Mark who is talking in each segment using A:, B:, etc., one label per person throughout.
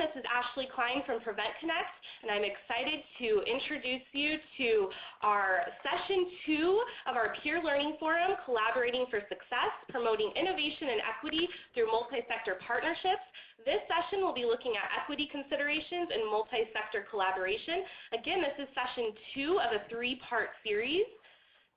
A: this is Ashley Klein from Prevent Connect, and I'm excited to introduce you to our Session 2 of our Peer Learning Forum, Collaborating for Success, Promoting Innovation and Equity Through Multi-Sector Partnerships. This session will be looking at equity considerations and multi-sector collaboration. Again, this is Session 2 of a 3-part series.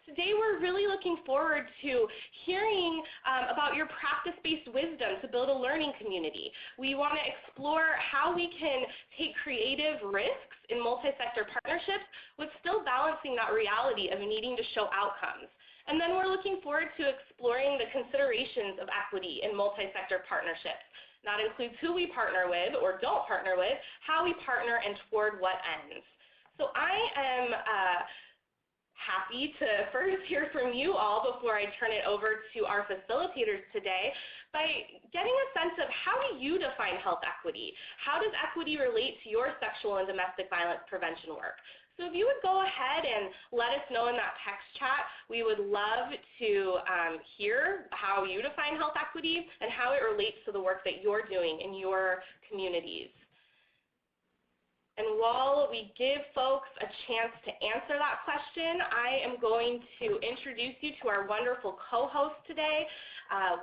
A: Today we're really looking forward to hearing about your practice-based wisdom to build a learning community. We want to explore how we can take creative risks in multi-sector partnerships with still balancing that reality of needing to show outcomes. And then we're looking forward to exploring the considerations of equity in multi-sector partnerships. That includes who we partner with or don't partner with, how we partner, and toward what ends. So I am happy to first hear from you all before I turn it over to our facilitators today by getting a sense of how do you define health equity? How does equity relate to your sexual and domestic violence prevention work? So if you would go ahead and let us know in that text chat, we would love to hear how you define health equity and how it relates to the work that you're doing in your communities. And while we give folks a chance to answer that question, I am going to introduce you to our wonderful co-host today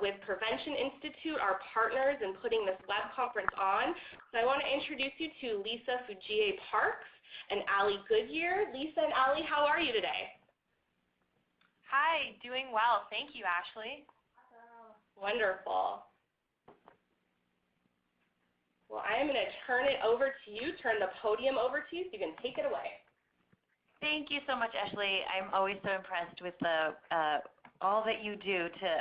A: with Prevention Institute, our partners in putting this web conference on. So I want to introduce you to Lisa Fujier-Parks and Allie Goodyear. Lisa and Allie, how are you today?
B: Hi, doing well. Thank you, Ashley.
A: Wonderful. Well, I am going to turn it over to you, turn the podium over to you so you can take it away.
B: Thank you so much, Ashley. I'm always so impressed with all that you do to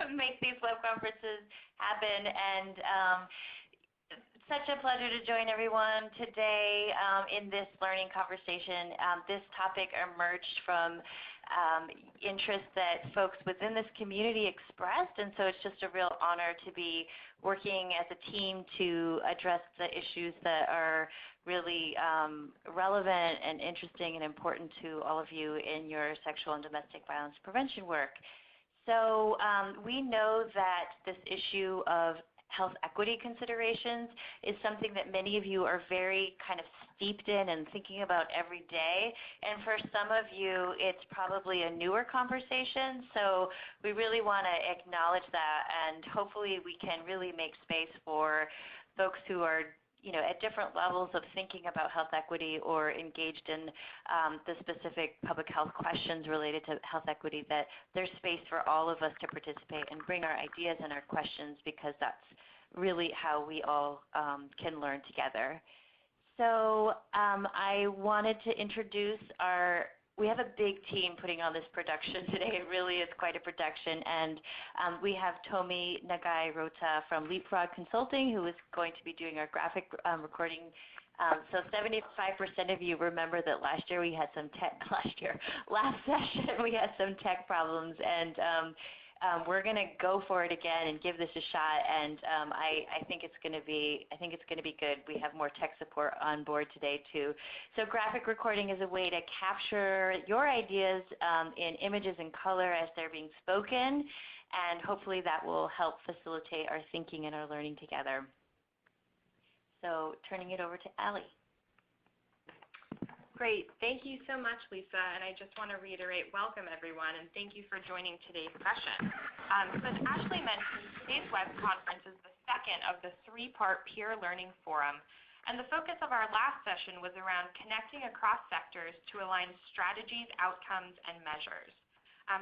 B: make these web conferences happen. And such a pleasure to join everyone today in this learning conversation. This topic emerged from interest that folks within this community expressed, and so it's just a real honor to be working as a team to address the issues that are really relevant and interesting and important to all of you in your sexual and domestic violence prevention work. So we know that this issue of health equity considerations is something that many of you are very kind of steeped in and thinking about every day. And for some of you, it's probably a newer conversation. So we really want to acknowledge that, and hopefully we can really make space for folks who are at different levels of thinking about health equity or engaged in the specific public health questions related to health equity, that there's space for all of us to participate and bring our ideas and our questions, because that's really how we all can learn together. So I wanted to introduce we have a big team putting on this production today. It really is quite a production. And we have Tomi Nagai-Rota from Leapfrog Consulting, who is going to be doing our graphic recording. So 75% of you remember that last session we had some tech problems, and we're going to go for it again and give this a shot, and I think it's going to be good. We have more tech support on board today too. So graphic recording is a way to capture your ideas in images and color as they're being spoken, and hopefully that will help facilitate our thinking and our learning together. So turning it over to Allie.
C: Great. Thank you so much, Lisa. And I just want to reiterate, welcome everyone, and thank you for joining today's session. So as Ashley mentioned, today's web conference is the second of the 3-part peer learning forum. And the focus of our last session was around connecting across sectors to align strategies, outcomes, and measures.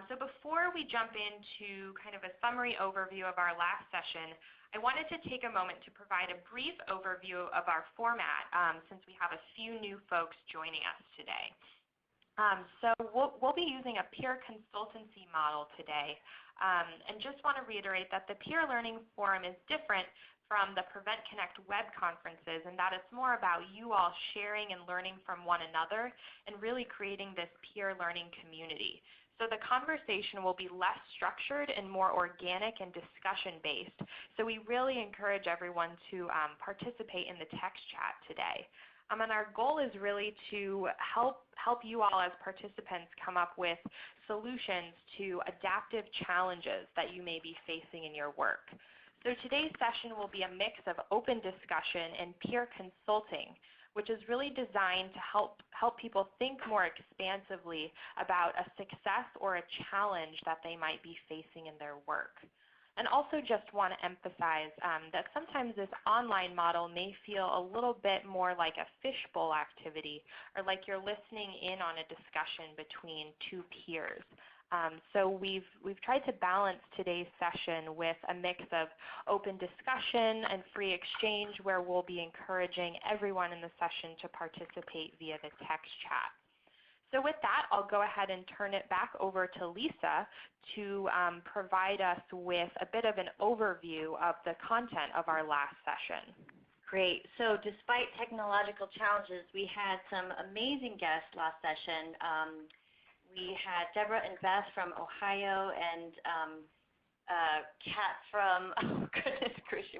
C: So before we jump into kind of a summary overview of our last session, I wanted to take a moment to provide a brief overview of our format since we have a few new folks joining us today. So we'll be using a peer consultancy model today, and just want to reiterate that the peer learning forum is different from the Prevent Connect web conferences, and that it's more about you all sharing and learning from one another and really creating this peer learning community. So the conversation will be less structured and more organic and discussion-based. So we really encourage everyone to participate in the text chat today. And our goal is really to help you all as participants come up with solutions to adaptive challenges that you may be facing in your work. So today's session will be a mix of open discussion and peer consulting, which is really designed to help people think more expansively about a success or a challenge that they might be facing in their work. And also just want to emphasize that sometimes this online model may feel a little bit more like a fishbowl activity, or like you're listening in on a discussion between two peers. So we've tried to balance today's session with a mix of open discussion and free exchange, where we'll be encouraging everyone in the session to participate via the text chat. So with that, I'll go ahead and turn it back over to Lisa to provide us with a bit of an overview of the content of our last session.
B: Great. So despite technological challenges, we had some amazing guests last session. We had Deborah and Beth from Ohio, and Kat from,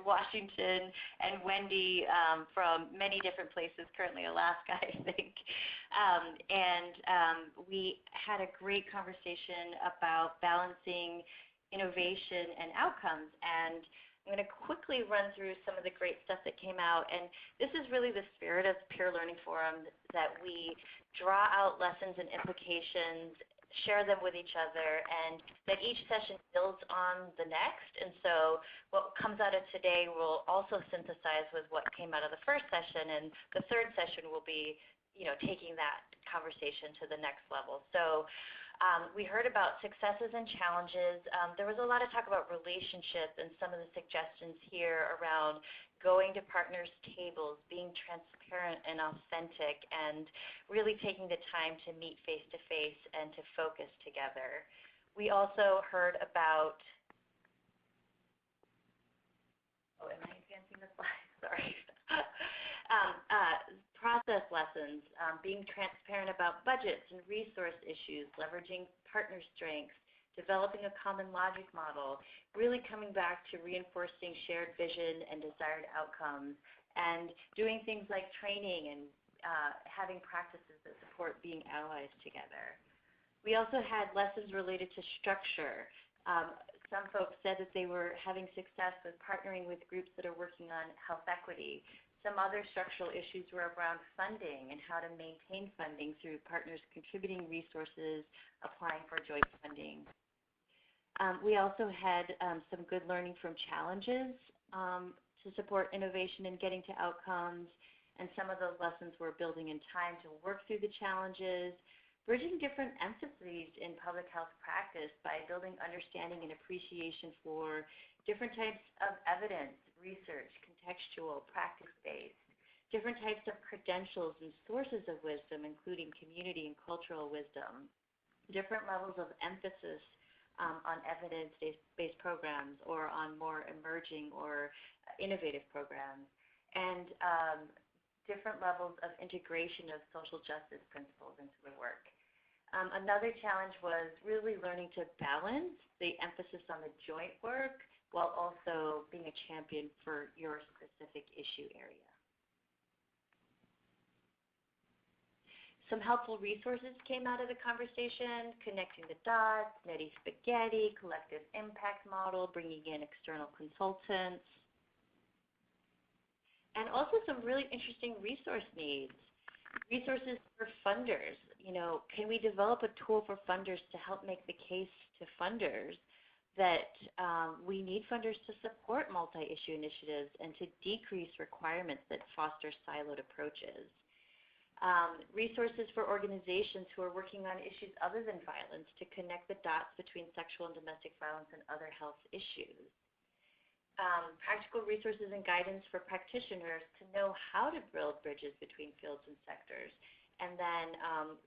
B: Washington, and Wendy from many different places, currently Alaska, I think. We had a great conversation about balancing innovation and outcomes. And I'm going to quickly run through some of the great stuff that came out. And this is really the spirit of Peer Learning Forum, that we draw out lessons and implications, share them with each other, and that each session builds on the next. And so what comes out of today will also synthesize with what came out of the first session, and the third session will be, taking that conversation to the next level. So we heard about successes and challenges. There was a lot of talk about relationships, and some of the suggestions here around going to partners' tables, being transparent and authentic, and really taking the time to meet face-to-face and to focus together. We also heard about, am I advancing the slide? Sorry. Process lessons, being transparent about budgets and resource issues, leveraging partner strengths, developing a common logic model, really coming back to reinforcing shared vision and desired outcomes, and doing things like training and having practices that support being allies together. We also had lessons related to structure. Some folks said that they were having success with partnering with groups that are working on health equity. Some other structural issues were around funding and how to maintain funding through partners contributing resources, applying for joint funding. We also had some good learning from challenges to support innovation and getting to outcomes, and some of the lessons were building in time to work through the challenges, bridging different emphases in public health practice by building understanding and appreciation for different types of evidence, research, contextual, practice-based, different types of credentials and sources of wisdom, including community and cultural wisdom, different levels of emphasis on evidence-based programs or on more emerging or innovative programs, and different levels of integration of social justice principles into the work. Another challenge was really learning to balance the emphasis on the joint work while also being a champion for your specific issue area. Some helpful resources came out of the conversation: Connecting the Dots, Neti Spaghetti, Collective Impact Model, bringing in external consultants, and also some really interesting resource needs. Resources for funders. Can we develop a tool for funders to help make the case to funders that we need funders to support multi-issue initiatives and to decrease requirements that foster siloed approaches? Resources for organizations who are working on issues other than violence to connect the dots between sexual and domestic violence and other health issues. Practical resources and guidance for practitioners to know how to build bridges between fields and sectors. And then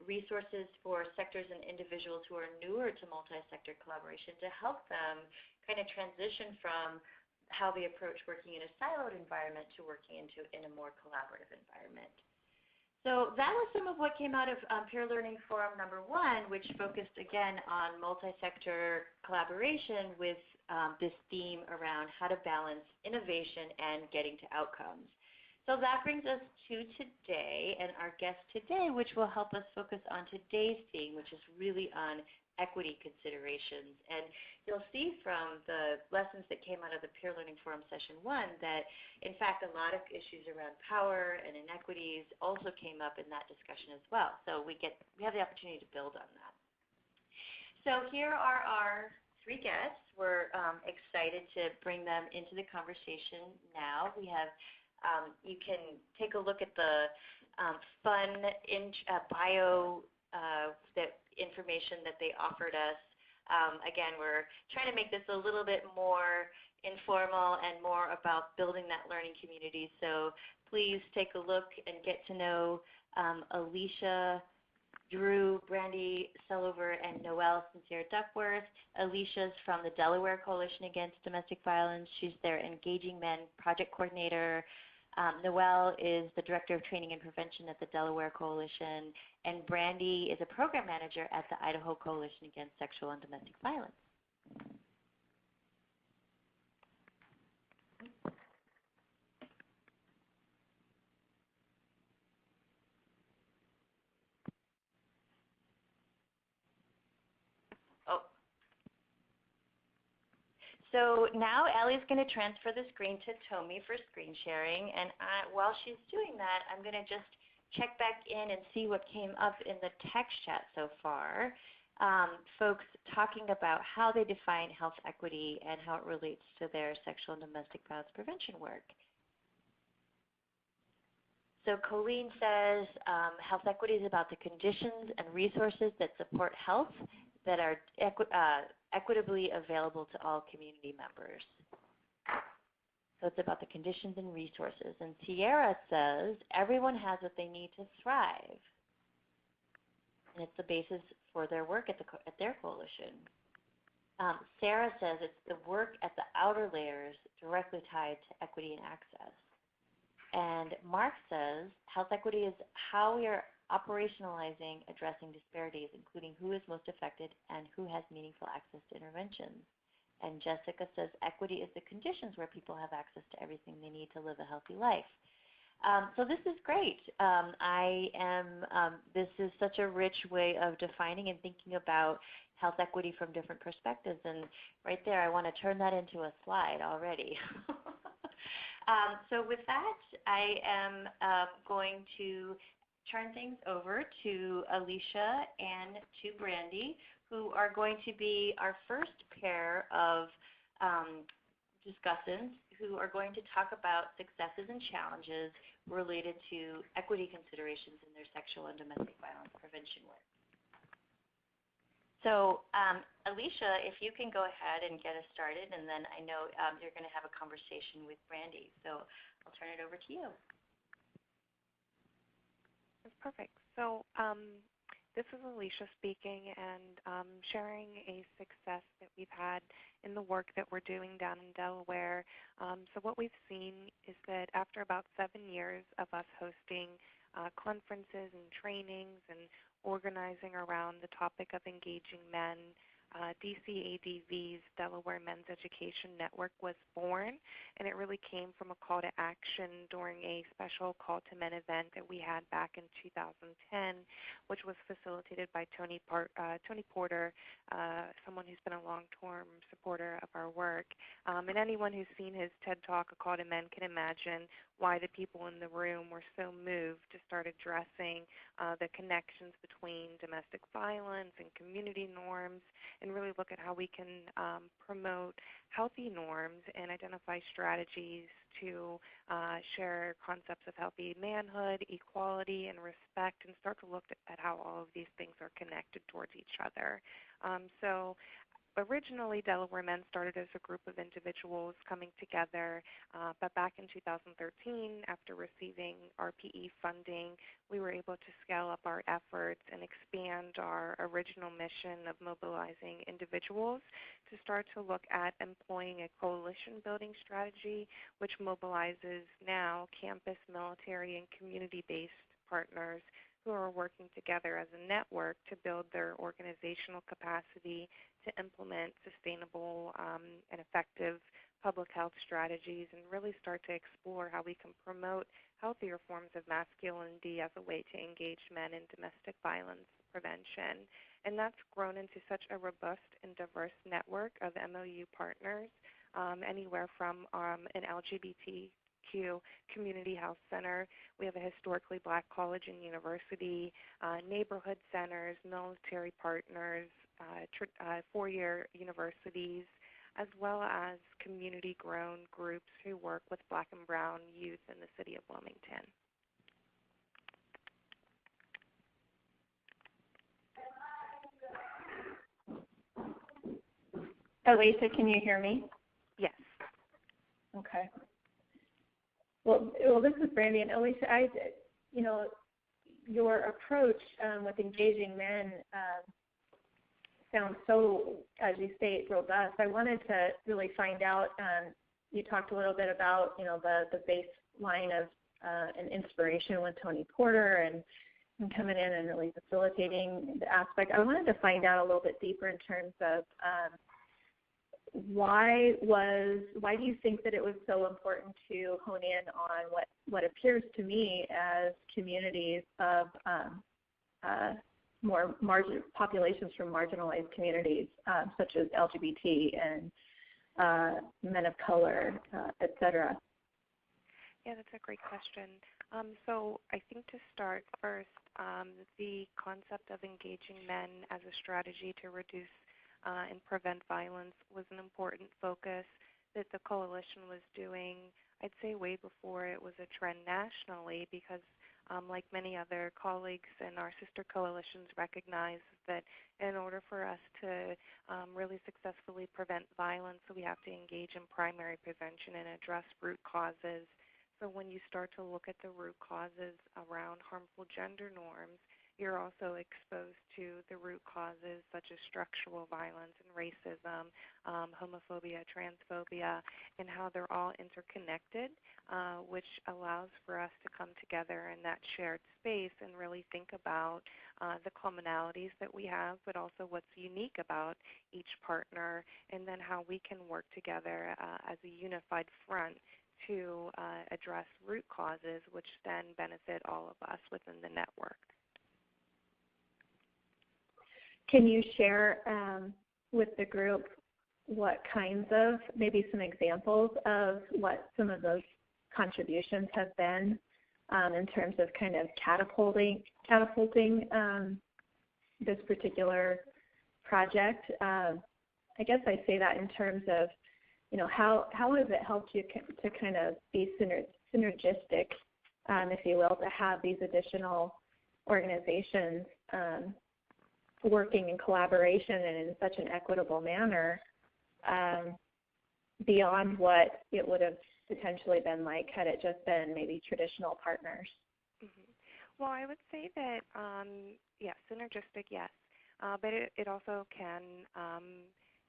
B: resources for sectors and individuals who are newer to multi-sector collaboration to help them kind of transition from how they approach working in a siloed environment to working in a more collaborative environment. So that was some of what came out of Peer Learning Forum number 1, which focused again on multi-sector collaboration with this theme around how to balance innovation and getting to outcomes. So that brings us to today and our guest today, which will help us focus on today's theme, which is really on equity considerations. And you'll see from the lessons that came out of the Peer Learning Forum Session 1 that, in fact, a lot of issues around power and inequities also came up in that discussion as well. So we have the opportunity to build on that. So here are our 3 guests. We're excited to bring them into the conversation now. We have, you can take a look at the fun bio information that they offered us. Again, we're trying to make this a little bit more informal and more about building that learning community. So please take a look and get to know Alicia, Drew, Brandy Sellover, and Noelle Sincere Duckworth. Alicia's from the Delaware Coalition Against Domestic Violence. She's their Engaging Men Project Coordinator. Noelle is the Director of Training and Prevention at the Delaware Coalition, and Brandy is a Program Manager at the Idaho Coalition Against Sexual and Domestic Violence. So now Allie's going to transfer the screen to Tomi for screen sharing, and while she's doing that, I'm going to just check back in and see what came up in the text chat so far. Folks talking about how they define health equity and how it relates to their sexual and domestic violence prevention work. So Colleen says health equity is about the conditions and resources that support health that are equitably available to all community members. So it's about the conditions and resources. And Tiara says everyone has what they need to thrive. And it's the basis for their work at their coalition. Sarah says it's the work at the outer layers directly tied to equity and access. And Mark says health equity is how we are operationalizing addressing disparities, including who is most affected and who has meaningful access to interventions. And Jessica says equity is the conditions where people have access to everything they need to live a healthy life. So this is great. This is such a rich way of defining and thinking about health equity from different perspectives. And right there, I want to turn that into a slide already. So with that, I am going to turn things over to Alicia and to Brandy, who are going to be our first pair of discussants who are going to talk about successes and challenges related to equity considerations in their sexual and domestic violence prevention work. So Alicia, if you can go ahead and get us started, and then I know you're going to have a conversation with Brandy. So I'll turn it over to you.
D: That's perfect. So this is Alicia speaking and sharing a success that we've had in the work that we're doing down in Delaware. So what we've seen is that after about 7 years of us hosting conferences and trainings and organizing around the topic of engaging men, DCADV's Delaware Men's Education Network was born, and it really came from a call to action during a special Call to Men event that we had back in 2010, which was facilitated by Tony Porter, someone who's been a long-term supporter of our work. And anyone who's seen his TED Talk, A Call to Men, can imagine why the people in the room were so moved to start addressing the connections between domestic violence and community norms, and really look at how we can promote healthy norms and identify strategies to share concepts of healthy manhood, equality, and respect, and start to look at how all of these things are connected towards each other. So originally, Delaware Men started as a group of individuals coming together, but back in 2013, after receiving RPE funding, we were able to scale up our efforts and expand our original mission of mobilizing individuals to start to look at employing a coalition-building strategy, which mobilizes now campus, military, and community-based partners who are working together as a network to build their organizational capacity to implement sustainable and effective public health strategies, and really start to explore how we can promote healthier forms of masculinity as a way to engage men in domestic violence prevention. And that's grown into such a robust and diverse network of MOU partners, anywhere from an LGBTQ community health center. We have a historically black college and university, neighborhood centers, military partners, four-year universities, as well as community-grown groups who work with black and brown youth in the city of Wilmington.
E: Alicia, can you hear me?
D: Yes.
E: Okay. Well, this is Brandy, and Alicia, your approach with engaging men sounds so, as you state, robust. I wanted to really find out. You talked a little bit about, the baseline of an inspiration with Tony Porter and coming in and really facilitating the aspect. I wanted to find out a little bit deeper in terms of why do you think that it was so important to hone in on what appears to me as communities of more populations from marginalized communities, such as LGBT and men of color, et cetera?
D: Yeah, that's a great question. So I think to start first, the concept of engaging men as a strategy to reduce and prevent violence was an important focus that the coalition was doing, I'd say way before it was a trend nationally, because like many other colleagues in our sister coalitions recognize that in order for us to really successfully prevent violence, we have to engage in primary prevention and address root causes. So when you start to look at the root causes around harmful gender norms, you're also exposed to the root causes such as structural violence and racism, homophobia, transphobia, and how they're all interconnected, which allows for us to come together in that shared space and really think about the commonalities that we have, but also what's unique about each partner, and then how we can work together as a unified front to address root causes, which then benefit all of us within the network.
E: Can you share with the group what kinds of, maybe some examples of what some of those contributions have been in terms of kind of catapulting this particular project? I guess I say that in terms of, how has it helped you to kind of be synergistic, if you will, to have these additional organizations working in collaboration and in such an equitable manner, beyond what it would have potentially been like had it just been maybe traditional partners?
D: Mm-hmm. Well, I would say that, yes, synergistic, yes, but it also can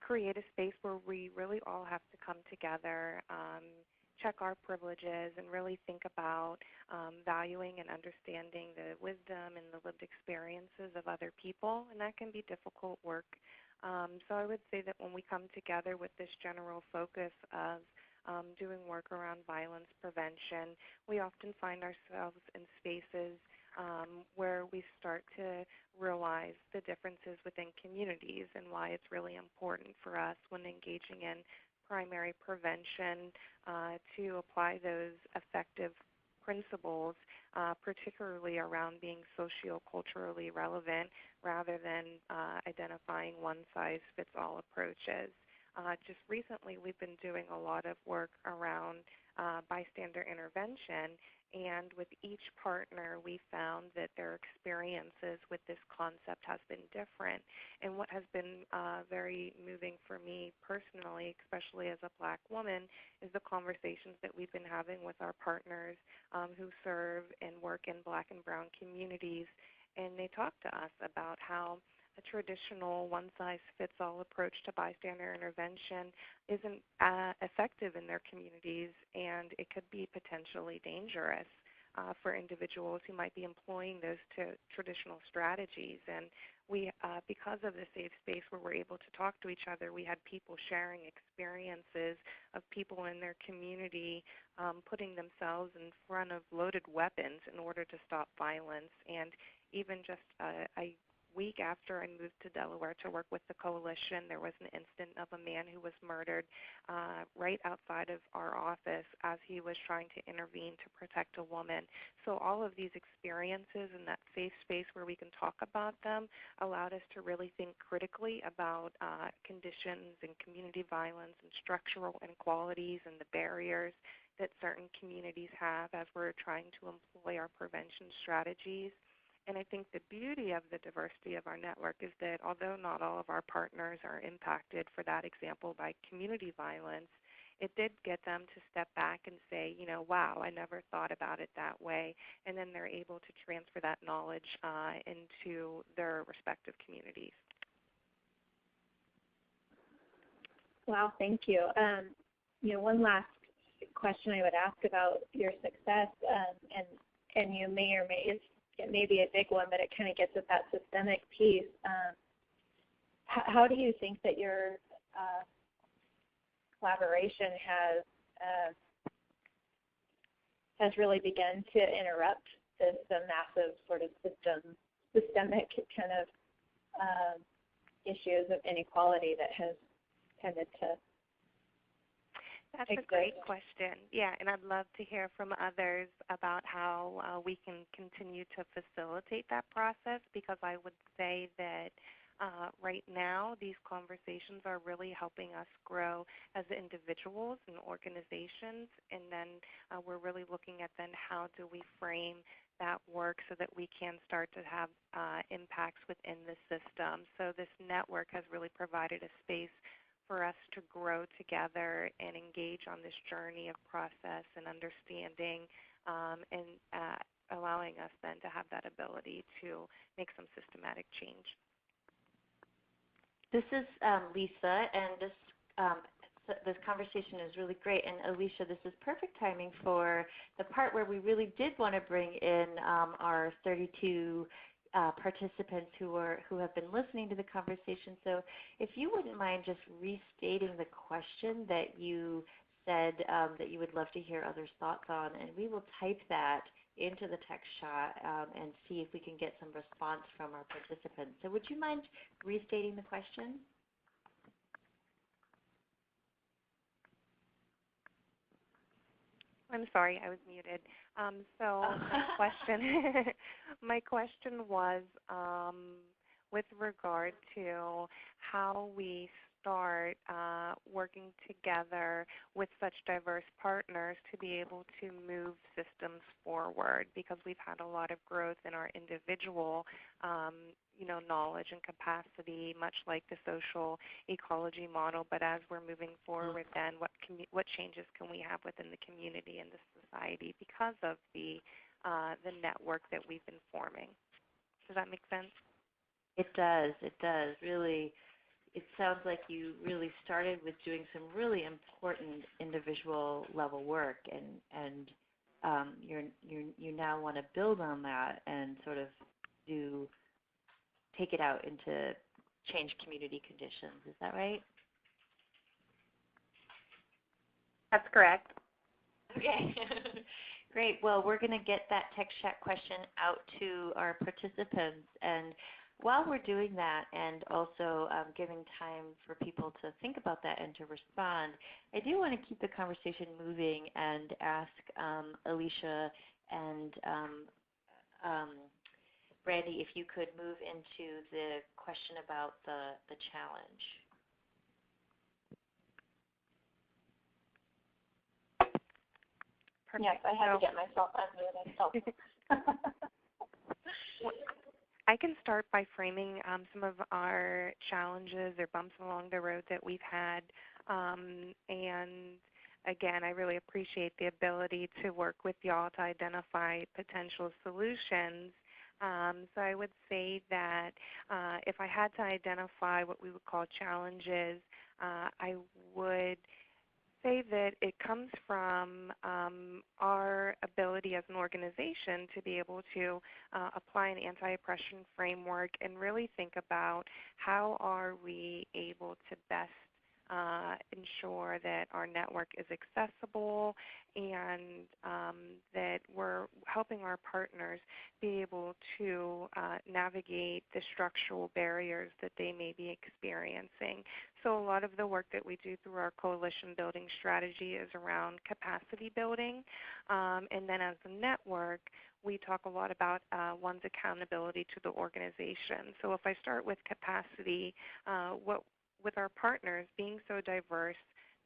D: create a space where we really all have to come together, check our privileges, and really think about valuing and understanding the wisdom and the lived experiences of other people, and that can be difficult work. So I would say that when we come together with this general focus of doing work around violence prevention, we often find ourselves in spaces where we start to realize the differences within communities and why it's really important for us when engaging in primary prevention to apply those effective principles, particularly around being socio-culturally relevant rather than identifying one-size-fits-all approaches. Just recently, we've been doing a lot of work around bystander intervention, and with each partner, we found that their experiences with this concept has been different. And what has been very moving for me personally, especially as a Black woman, is the conversations that we've been having with our partners who serve and work in Black and brown communities. And they talk to us about how a traditional one-size-fits-all approach to bystander intervention isn't effective in their communities, and it could be potentially dangerous for individuals who might be employing those traditional strategies. And we, because of the safe space where we're able to talk to each other, we had people sharing experiences of people in their community putting themselves in front of loaded weapons in order to stop violence. And even just week after I moved to Delaware to work with the coalition, there was an incident of a man who was murdered right outside of our office as he was trying to intervene to protect a woman. So all of these experiences and that safe space where we can talk about them allowed us to really think critically about conditions and community violence and structural inequalities and the barriers that certain communities have as we're trying to employ our prevention strategies. And I think the beauty of the diversity of our network is that although not all of our partners are impacted, for that example, by community violence, it did get them to step back and say, you know, wow, I never thought about it that way. And then they're able to transfer that knowledge into their respective communities.
E: Wow, thank you. One last question I would ask about your success, and you may or may, it may be a big one, but it kind of gets at that systemic piece. How do you think that your collaboration has really begun to interrupt the massive sort of systemic kind of issues of inequality that has tended to
D: That's
E: exist?
D: a great question. Yeah, and I'd love to hear from others about how we can continue to facilitate that process, because I would say that right now these conversations are really helping us grow as individuals and organizations, and then we're really looking at then how do we frame that work so that we can start to have impacts within the system. So this network has really provided a space for us to grow together and engage on this journey of process and understanding, and allowing us then to have that ability to make some systematic change.
B: This is Lisa, and this conversation is really great. And Alicia, this is perfect timing for the part where we really did want to bring in our 32 participants who have been listening to the conversation. So if you wouldn't mind just restating the question that you said that you would love to hear others' thoughts on, and we will type that into the text chat and see if we can get some response from our participants. So would you mind restating the question?
D: I'm sorry, I was muted. So my question was with regard to how we start working together with such diverse partners to be able to move systems forward, because we've had a lot of growth in our individual knowledge and capacity, much like the social ecology model. But as we're moving forward, then what changes can we have within the community and the society because of the network that we've been forming? Does that make sense?
B: It does. It does. Really, it sounds like you really started with doing some really important individual level work, and you now want to build on that and sort of take it out into change community conditions. Is that right?
E: That's correct.
B: Okay. Great. Well, we're going to get that text chat question out to our participants. And while we're doing that and also giving time for people to think about that and to respond, I do want to keep the conversation moving and ask Alicia and Brandy if you could move into the question about the challenge.
E: Perfect. Yes, I had to get myself unmuted.
D: I can start by framing some of our challenges or bumps along the road that we've had. And again, I really appreciate the ability to work with y'all to identify potential solutions. So I would say that if I had to identify what we would call challenges, I would say that it comes from our ability as an organization to be able to apply an anti-oppression framework and really think about how are we able to best ensure that our network is accessible and that we're helping our partners be able to navigate the structural barriers that they may be experiencing. So a lot of the work that we do through our coalition building strategy is around capacity building. And then as a network, we talk a lot about one's accountability to the organization. So if I start with capacity, with our partners being so diverse,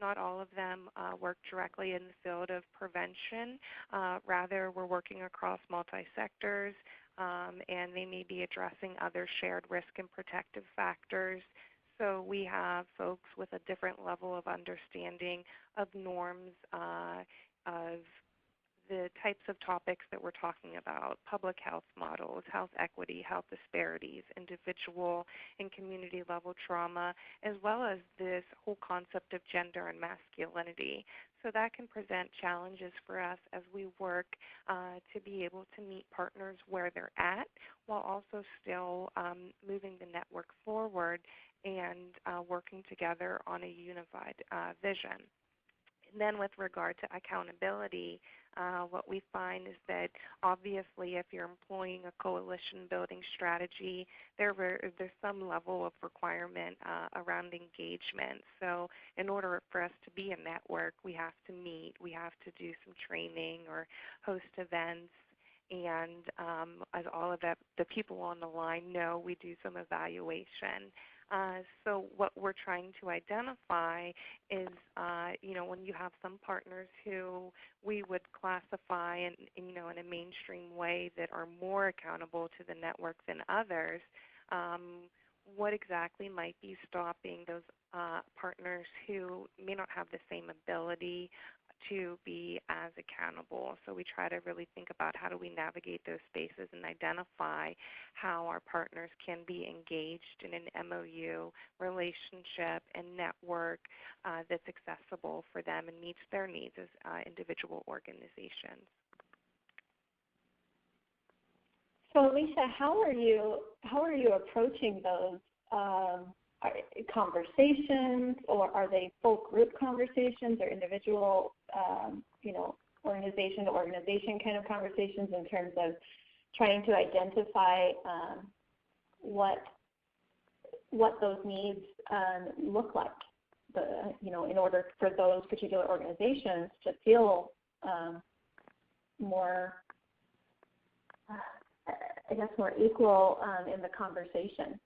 D: not all of them work directly in the field of prevention. Rather, we're working across multi-sectors, and they may be addressing other shared risk and protective factors. So we have folks with a different level of understanding of norms, of the types of topics that we're talking about: public health models, health equity, health disparities, individual and community level trauma, as well as this whole concept of gender and masculinity. So that can present challenges for us as we work to be able to meet partners where they're at, while also still moving the network forward and working together on a unified vision. And then with regard to accountability, what we find is that obviously if you're employing a coalition building strategy, there's some level of requirement around engagement. So in order for us to be a network, we have to meet, we have to do some training or host events. And as all of the people on the line know, we do some evaluation. So what we're trying to identify is, when you have some partners who we would classify in a mainstream way that are more accountable to the network than others, what exactly might be stopping those partners who may not have the same ability to be as accountable. So we try to really think about how do we navigate those spaces and identify how our partners can be engaged in an MOU relationship and network that's accessible for them and meets their needs as individual organizations.
E: So Alicia, how are you approaching those conversations, or are they full group conversations or individual, organization to organization kind of conversations in terms of trying to identify what those needs look like, in order for those particular organizations to feel more, more equal in the conversation?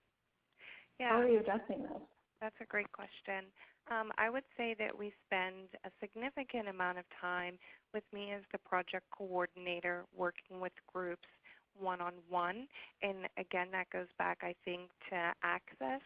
D: Yeah.
E: How are you addressing those?
D: That's a great question. I would say that we spend a significant amount of time with me as the project coordinator working with groups one-on-one. And again, that goes back, I think, to access.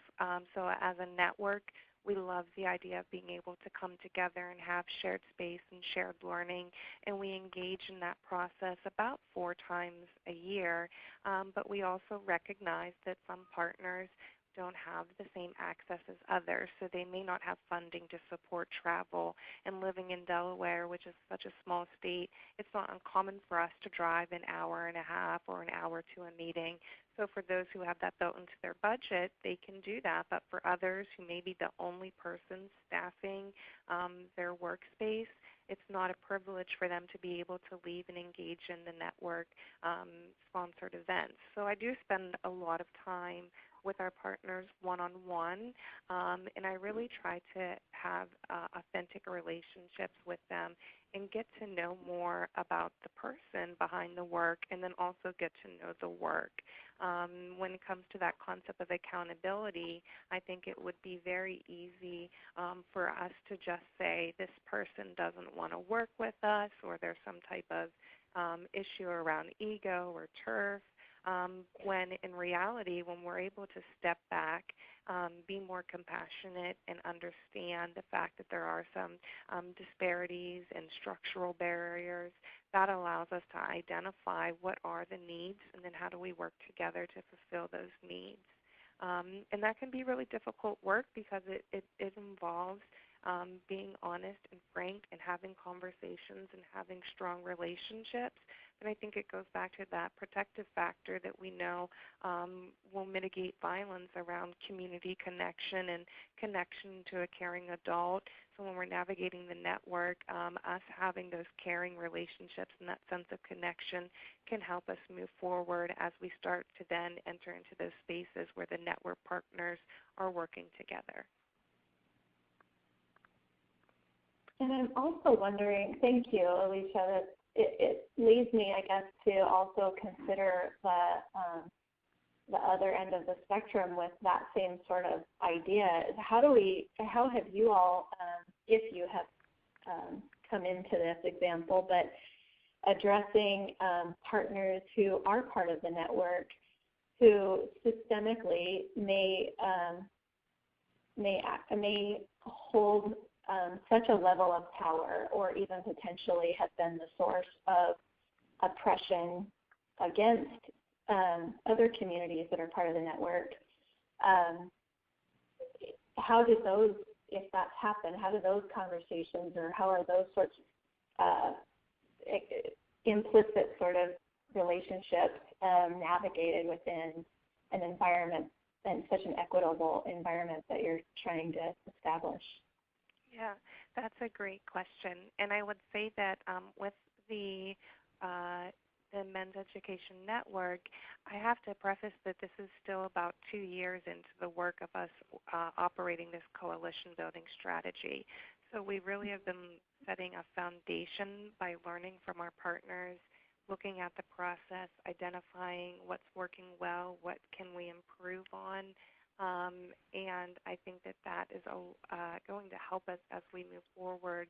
D: So as a network, we love the idea of being able to come together and have shared space and shared learning, and we engage in that process about 4 times a year. But we also recognize that some partners don't have the same access as others, so they may not have funding to support travel. And living in Delaware, which is such a small state, it's not uncommon for us to drive an hour and a half or an hour to a meeting. So for those who have that built into their budget, they can do that. But for others who may be the only person staffing their workspace, it's not a privilege for them to be able to leave and engage in the network sponsored events. So I do spend a lot of time with our partners one-on-one, and I really try to have authentic relationships with them and get to know more about the person behind the work, and then also get to know the work. When it comes to that concept of accountability, I think it would be very easy for us to just say this person doesn't want to work with us, or there's some type of issue around ego or turf. When in reality, when we're able to step back, be more compassionate, and understand the fact that there are some disparities and structural barriers, that allows us to identify what are the needs and then how do we work together to fulfill those needs. And that can be really difficult work because it involves being honest and frank and having conversations and having strong relationships. And I think it goes back to that protective factor that we know will mitigate violence around community connection and connection to a caring adult. So when we're navigating the network, us having those caring relationships and that sense of connection can help us move forward as we start to then enter into those spaces where the network partners are working together.
E: And I'm also wondering, thank you, Alicia, that it leads me, I guess, to also consider the other end of the spectrum with that same sort of idea. How have you all, if you have come into this example, but addressing partners who are part of the network who systemically may hold such a level of power, or even potentially have been the source of oppression against other communities that are part of the network. How do those, if that's happened, how do those conversations, or how are those sorts of implicit sort of relationships navigated within an environment, and such an equitable environment that you're trying to establish?
D: Yeah, that's a great question. And I would say that with the Men's Education Network, I have to preface that this is still about 2 years into the work of us operating this coalition building strategy. So we really have been setting a foundation by learning from our partners, looking at the process, identifying what's working well, what can we improve on. And I think that is going to help us as we move forward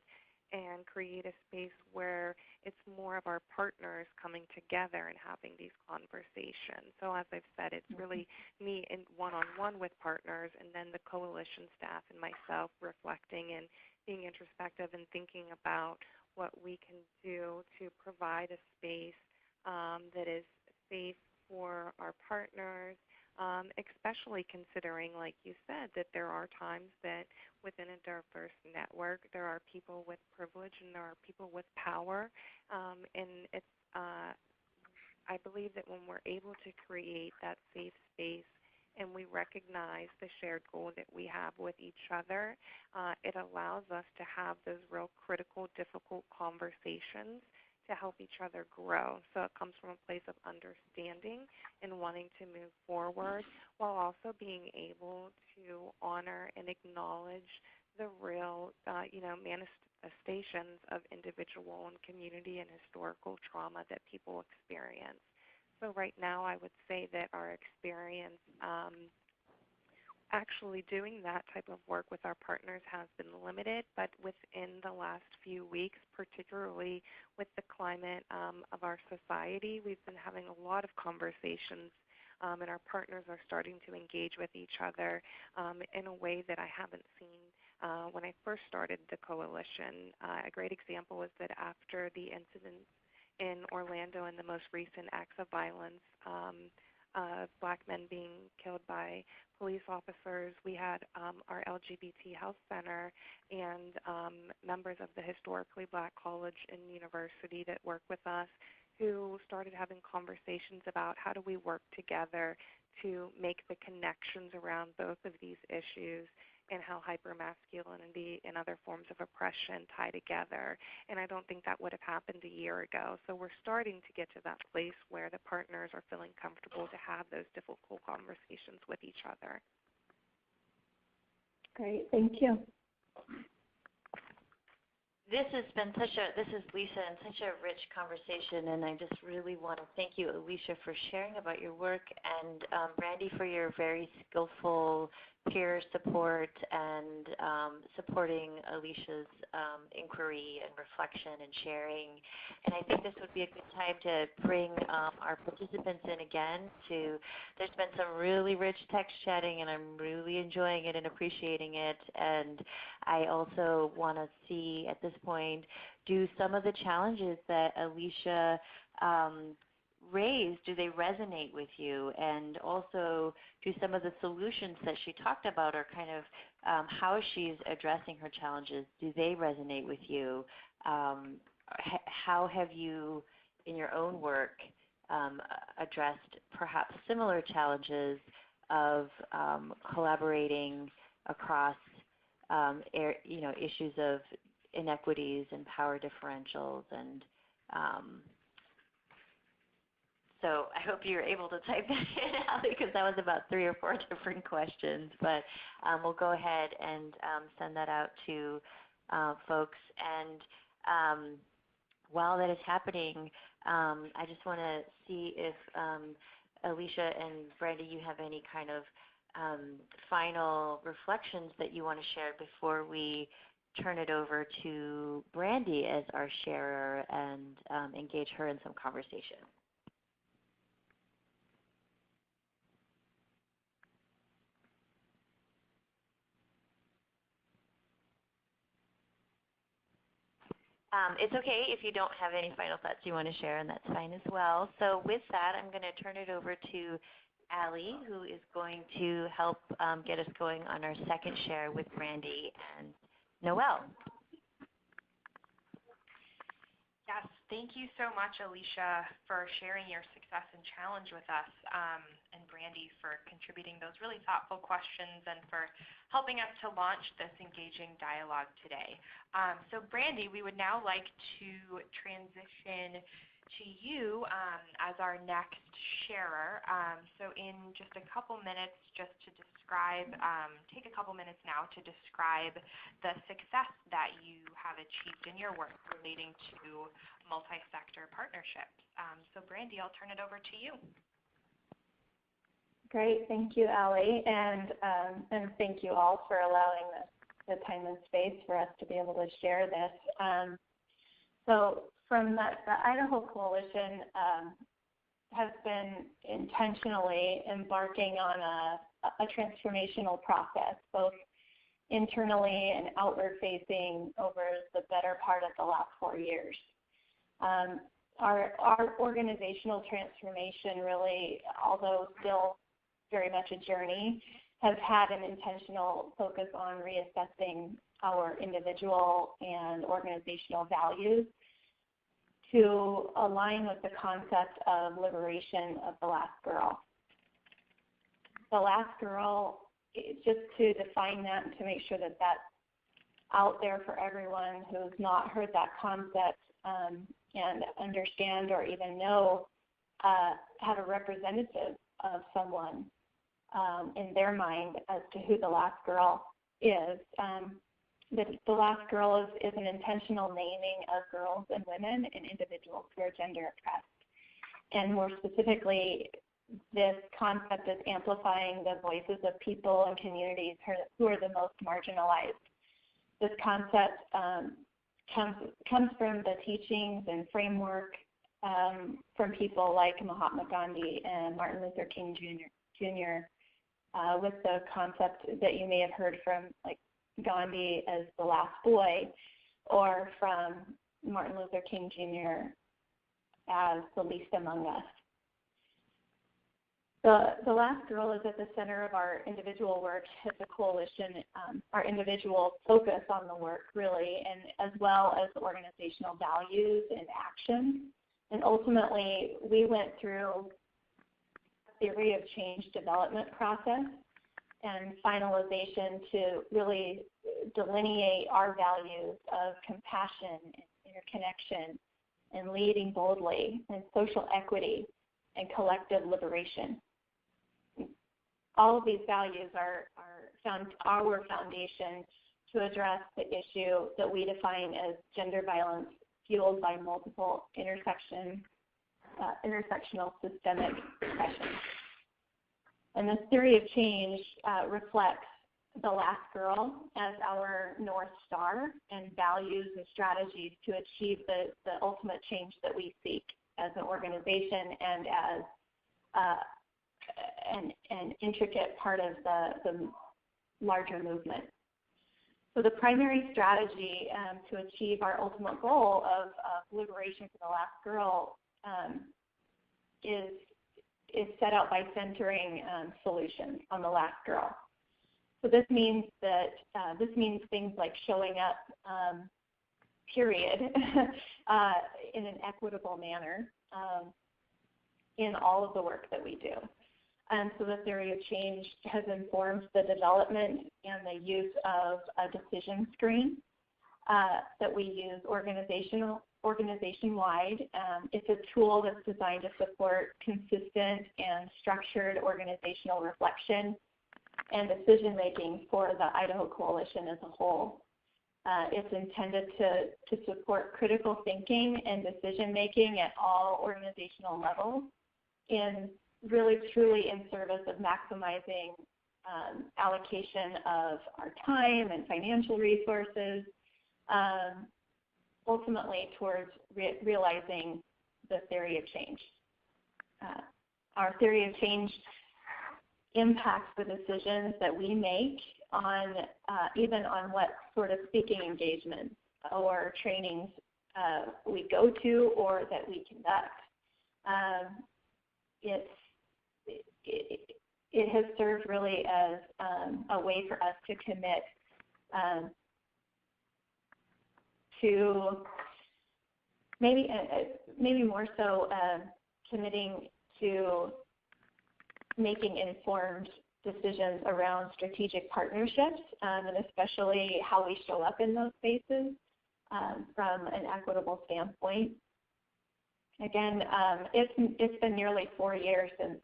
D: and create a space where it's more of our partners coming together and having these conversations. So as I've said, it's really me in one-on-one with partners, and then the coalition staff and myself reflecting and being introspective and thinking about what we can do to provide a space that is safe for our partners, especially considering, like you said, that there are times that within a diverse network there are people with privilege and there are people with power, and it's I believe that when we're able to create that safe space and we recognize the shared goal that we have with each other, it allows us to have those real critical, difficult conversations to help each other grow. So it comes from a place of understanding and wanting to move forward, while also being able to honor and acknowledge the real, manifestations of individual and community and historical trauma that people experience. So right now I would say that our experience actually doing that type of work with our partners has been limited, but within the last few weeks, particularly with the climate of our society, we've been having a lot of conversations, and our partners are starting to engage with each other in a way that I haven't seen when I first started the coalition. A great example is that after the incident in Orlando and the most recent acts of violence, Black men being killed by police officers, we had our LGBT Health Center and members of the historically Black college and university that work with us who started having conversations about how do we work together to make the connections around both of these issues and how hypermasculinity and other forms of oppression tie together. And I don't think that would have happened a year ago. So we're starting to get to that place where the partners are feeling comfortable to have those difficult conversations with each other.
E: Great, thank you.
B: This is Lisa, and such a rich conversation, and I just really want to thank you, Alicia, for sharing about your work, and Randy for your very skillful peer support and supporting Alicia's inquiry and reflection and sharing. And I think this would be a good time to bring our participants in again. There's been some really rich text chatting, and I'm really enjoying it and appreciating it. And I also want to see at this point, do some of the challenges that Alicia raised, do they resonate with you? And also, do some of the solutions that she talked about, or kind of how she's addressing her challenges, do they resonate with you? How have you in your own work addressed perhaps similar challenges of collaborating across issues of inequities and power differentials, and so I hope you're able to type that in, Allie, because that was about 3 or 4 different questions. But we'll go ahead and send that out to folks. And while that is happening, I just want to see if Alicia and Brandy, you have any kind of final reflections that you want to share before we turn it over to Brandy as our sharer and engage her in some conversation. It's okay if you don't have any final thoughts you want to share, and that's fine as well. So with that, I'm going to turn it over to Allie, who is going to help get us going on our second share with Brandy and Noelle.
C: Yes, thank you so much, Alicia, for sharing your success and challenge with us, and Brandy for contributing those really thoughtful questions and for helping us to launch this engaging dialogue today. So Brandy, we would now like to transition to you as our next sharer. So in just a couple minutes, just to describe, take a couple minutes now to describe the success that you have achieved in your work relating to multi-sector partnerships. So Brandy, I'll turn it over to you.
E: Great, thank you, Allie, and thank you all for allowing the time and space for us to be able to share this. So from the Idaho Coalition has been intentionally embarking on a transformational process, both internally and outward facing, over the better part of the last 4 years. Our organizational transformation really, although still very much a journey, has had an intentional focus on reassessing our individual and organizational values to align with the concept of liberation of the last girl. The last girl, just to define that and to make sure that that's out there for everyone who's not heard that concept and understand or even know, have a representative of someone in their mind as to who the last girl is. The last girl is an intentional naming of girls and women and individuals who are gender oppressed. And more specifically, this concept is amplifying the voices of people and communities who are the most marginalized. This concept comes from the teachings and framework from people like Mahatma Gandhi and Martin Luther King Jr. With the concept that you may have heard from, like, Gandhi as the last boy, or from Martin Luther King Jr. as the least among us. The last girl is at the center of our individual work as a coalition, our individual focus on the work, really, and as well as organizational values and action. And ultimately, we went through a theory of change development process and finalization to really delineate our values of compassion and interconnection and leading boldly and social equity and collective liberation. All of these values are our foundation to address the issue that we define as gender violence fueled by multiple intersectional systemic oppression. And this theory of change reflects the last girl as our North Star and values and strategies to achieve the ultimate change that we seek as an organization and as an intricate part of the larger movement. So the primary strategy to achieve our ultimate goal of liberation for the last girl is set out by centering solutions on the last girl. So this means things like showing up period, in an equitable manner in all of the work that we do. And so the theory of change has informed the development and the use of a decision screen that we use organization-wide. It's a tool that's designed to support consistent and structured organizational reflection and decision-making for the Idaho Coalition as a whole. It's intended to support critical thinking and decision-making at all organizational levels, in really truly in service of maximizing allocation of our time and financial resources, ultimately towards realizing the theory of change. Our theory of change impacts the decisions that we make on even on what sort of speaking engagements or trainings we go to or that we conduct. It has served really as a way for us to commit to maybe more so committing to making informed decisions around strategic partnerships, and especially how we show up in those spaces from an equitable standpoint. Again, it's been nearly 4 years since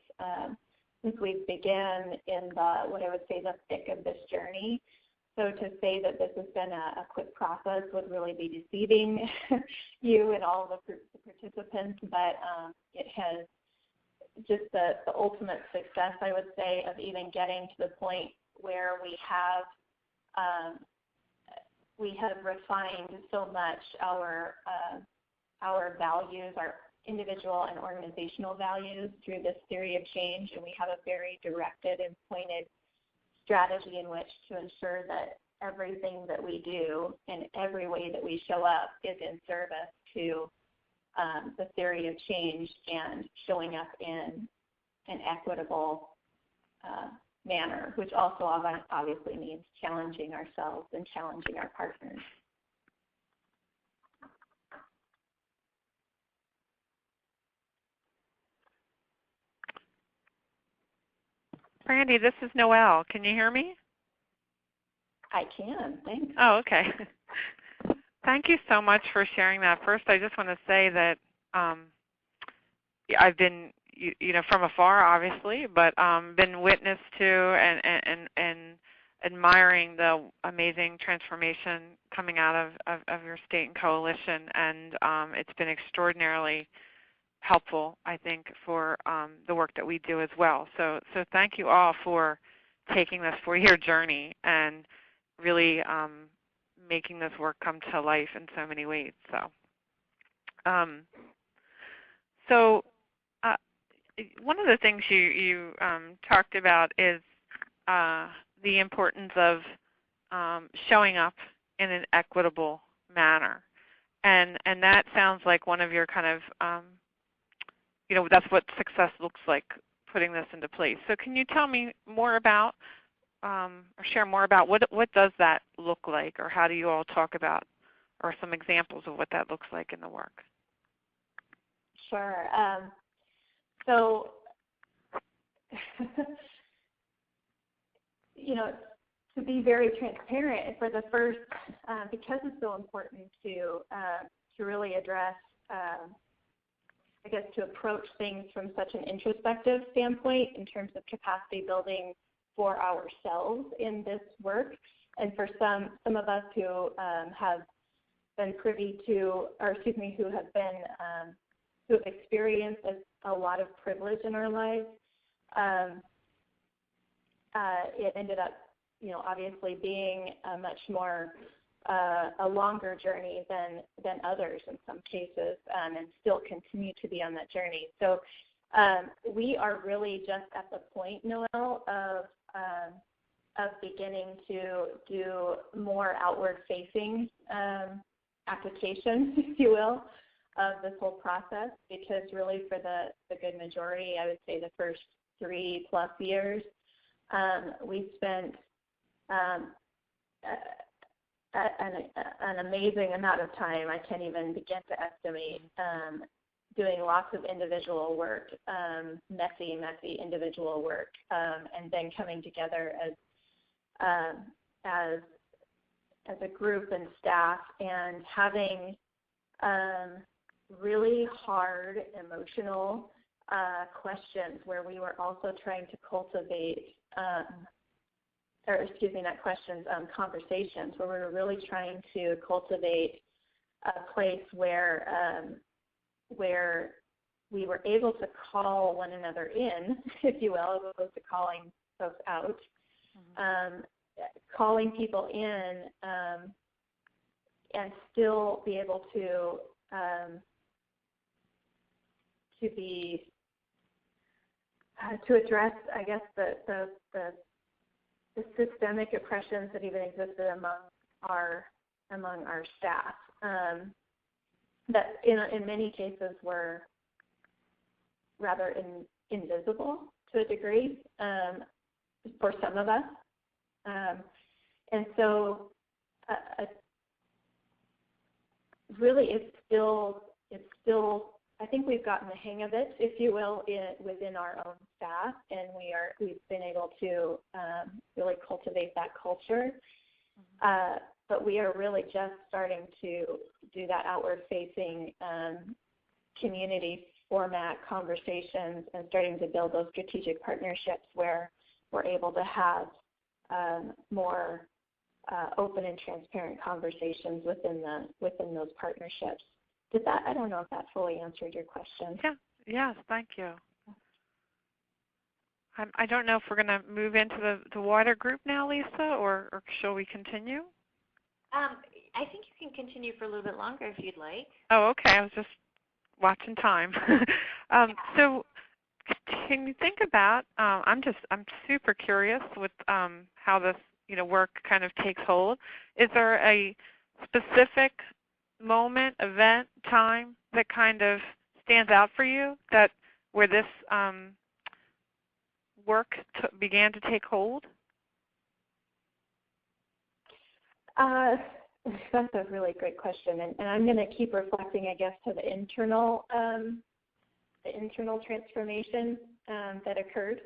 E: we began in what I would say the thick of this journey. So to say that this has been a quick process would really be deceiving you and all the participants, but it has just the ultimate success, I would say, of even getting to the point where we have refined so much our values, our individual and organizational values through this theory of change, and we have a very directed and pointed strategy in which to ensure that everything that we do and every way that we show up is in service to the theory of change and showing up in an equitable manner, which also obviously means challenging ourselves and challenging our partners.
D: Brandy, this is Noelle. Can you hear me?
E: I can, thanks.
D: Oh, okay. Thank you so much for sharing that. First, I just want to say that I've been, from afar, obviously, but been witness to and admiring the amazing transformation coming out of your state and coalition, and it's been extraordinarily helpful, I think, for the work that we do as well. So thank you all for taking this 4-year journey and really making this work come to life in so many ways. So one of the things you talked about is the importance of showing up in an equitable manner, and that sounds like one of your kind of that's what success looks like, putting this into place. So can you tell me more about or share more about what does that look like, or how do you all talk about, or some examples of what that looks like in the work?
E: Sure. So, to be very transparent, for the first, because it's so important to really address, to approach things from such an introspective standpoint in terms of capacity building for ourselves in this work, and for some of us who have been privy to, who have experienced a lot of privilege in our lives, it ended up, obviously being a much more a longer journey than others in some cases, and still continue to be on that journey. So we are really just at the point, Noelle, of beginning to do more outward-facing applications, if you will, of this whole process, because really for the good majority, I would say the first 3+ years, we spent an amazing amount of time. I can't even begin to estimate, doing lots of individual work, messy individual work, and then coming together as a group and staff and having really hard emotional questions where we were also trying to cultivate, conversations where we were really trying to cultivate a place where we were able to call one another in, if you will, as opposed to calling folks out. Calling people in and still be able to address, I guess, the systemic oppressions that even existed among our staff, that in many cases were rather invisible to a degree for some of us. And so really it's still, I think we've gotten the hang of it, if you will, within our own staff, and we've been able to really cultivate that culture. But we are really just starting to do that outward-facing community format conversations and starting to build those strategic partnerships where we're able to have more open and transparent conversations within those partnerships. I don't know if that fully answered your question.
D: Yeah. Yes, thank you. I don't know if we're going to move into the wider group now, Lisa, or shall we continue?
B: I think you can continue for a little bit longer if you'd like.
D: Oh, okay. I was just watching time. So can you think about, I'm super curious with how this work kind of takes hold. Is there a specific moment, event, time that kind of stands out for you where this work began to take hold?
E: That's a really great question, and I'm going to keep reflecting, I guess, to the internal transformation that occurred,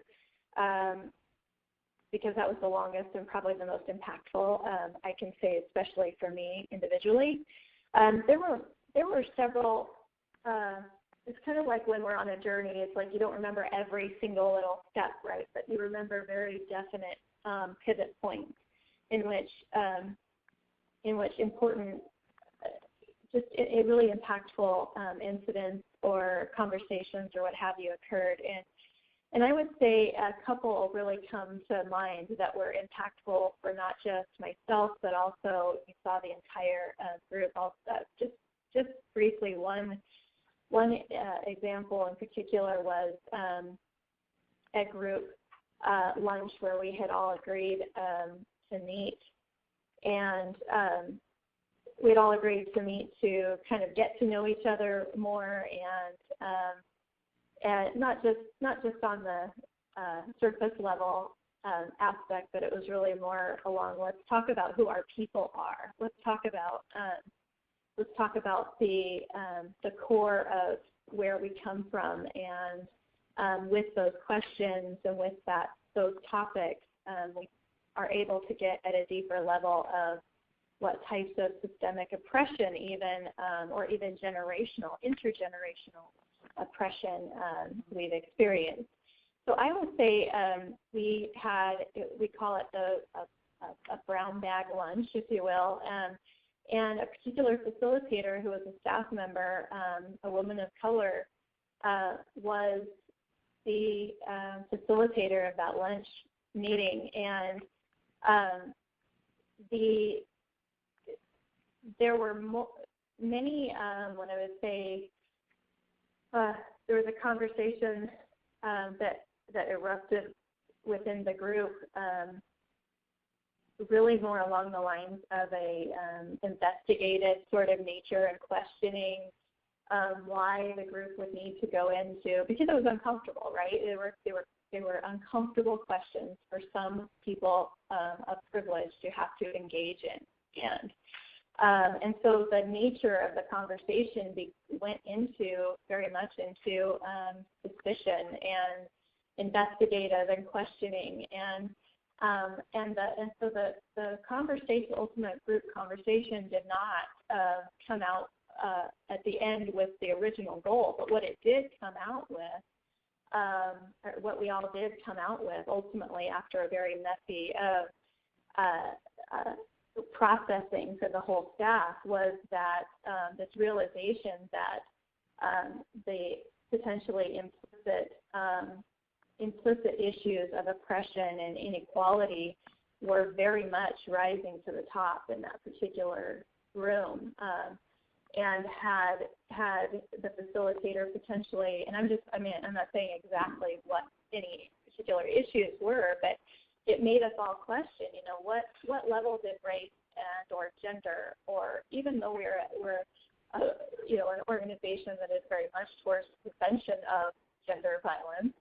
E: because that was the longest and probably the most impactful. I can say, especially for me individually, there were several. It's kind of like when we're on a journey. It's like you don't remember every single little step, right? But you remember very definite pivot points in which important, just really impactful incidents or conversations or what have you occurred. And I would say a couple really come to mind that were impactful for not just myself, but also you saw the entire group. Just briefly, one example in particular was a group lunch where we had all agreed to meet, and we'd all agreed to meet to kind of get to know each other more, and not just on the surface level aspect, but it was really more along, let's talk about who our people are. Let's talk about the core of where we come from, and with those questions and with those topics, we are able to get at a deeper level of what types of systemic oppression, or even intergenerational oppression we've experienced. So I would say we call it a brown bag lunch, if you will, and a particular facilitator who was a staff member, a woman of color, was the facilitator of that lunch meeting, and there were many, what I would say, there was a conversation that erupted within the group, really more along the lines of a investigative sort of nature and questioning why the group would need to go into, because it was uncomfortable, right? They were uncomfortable questions for some people of privilege to have to engage in. end. And so the nature of the conversation went very much into suspicion and investigative and questioning, and so the conversation, ultimate group conversation, did not come out at the end with the original goal, but what it did come out with, or what we all did come out with ultimately after a very messy processing for the whole staff, was that this realization that the potentially implicit issues of oppression and inequality were very much rising to the top in that particular room, and had the facilitator potentially, and I'm not saying exactly what any particular issues were, but it made us all question, what level did race and or gender, or even though we're an organization that is very much towards prevention of gender violence,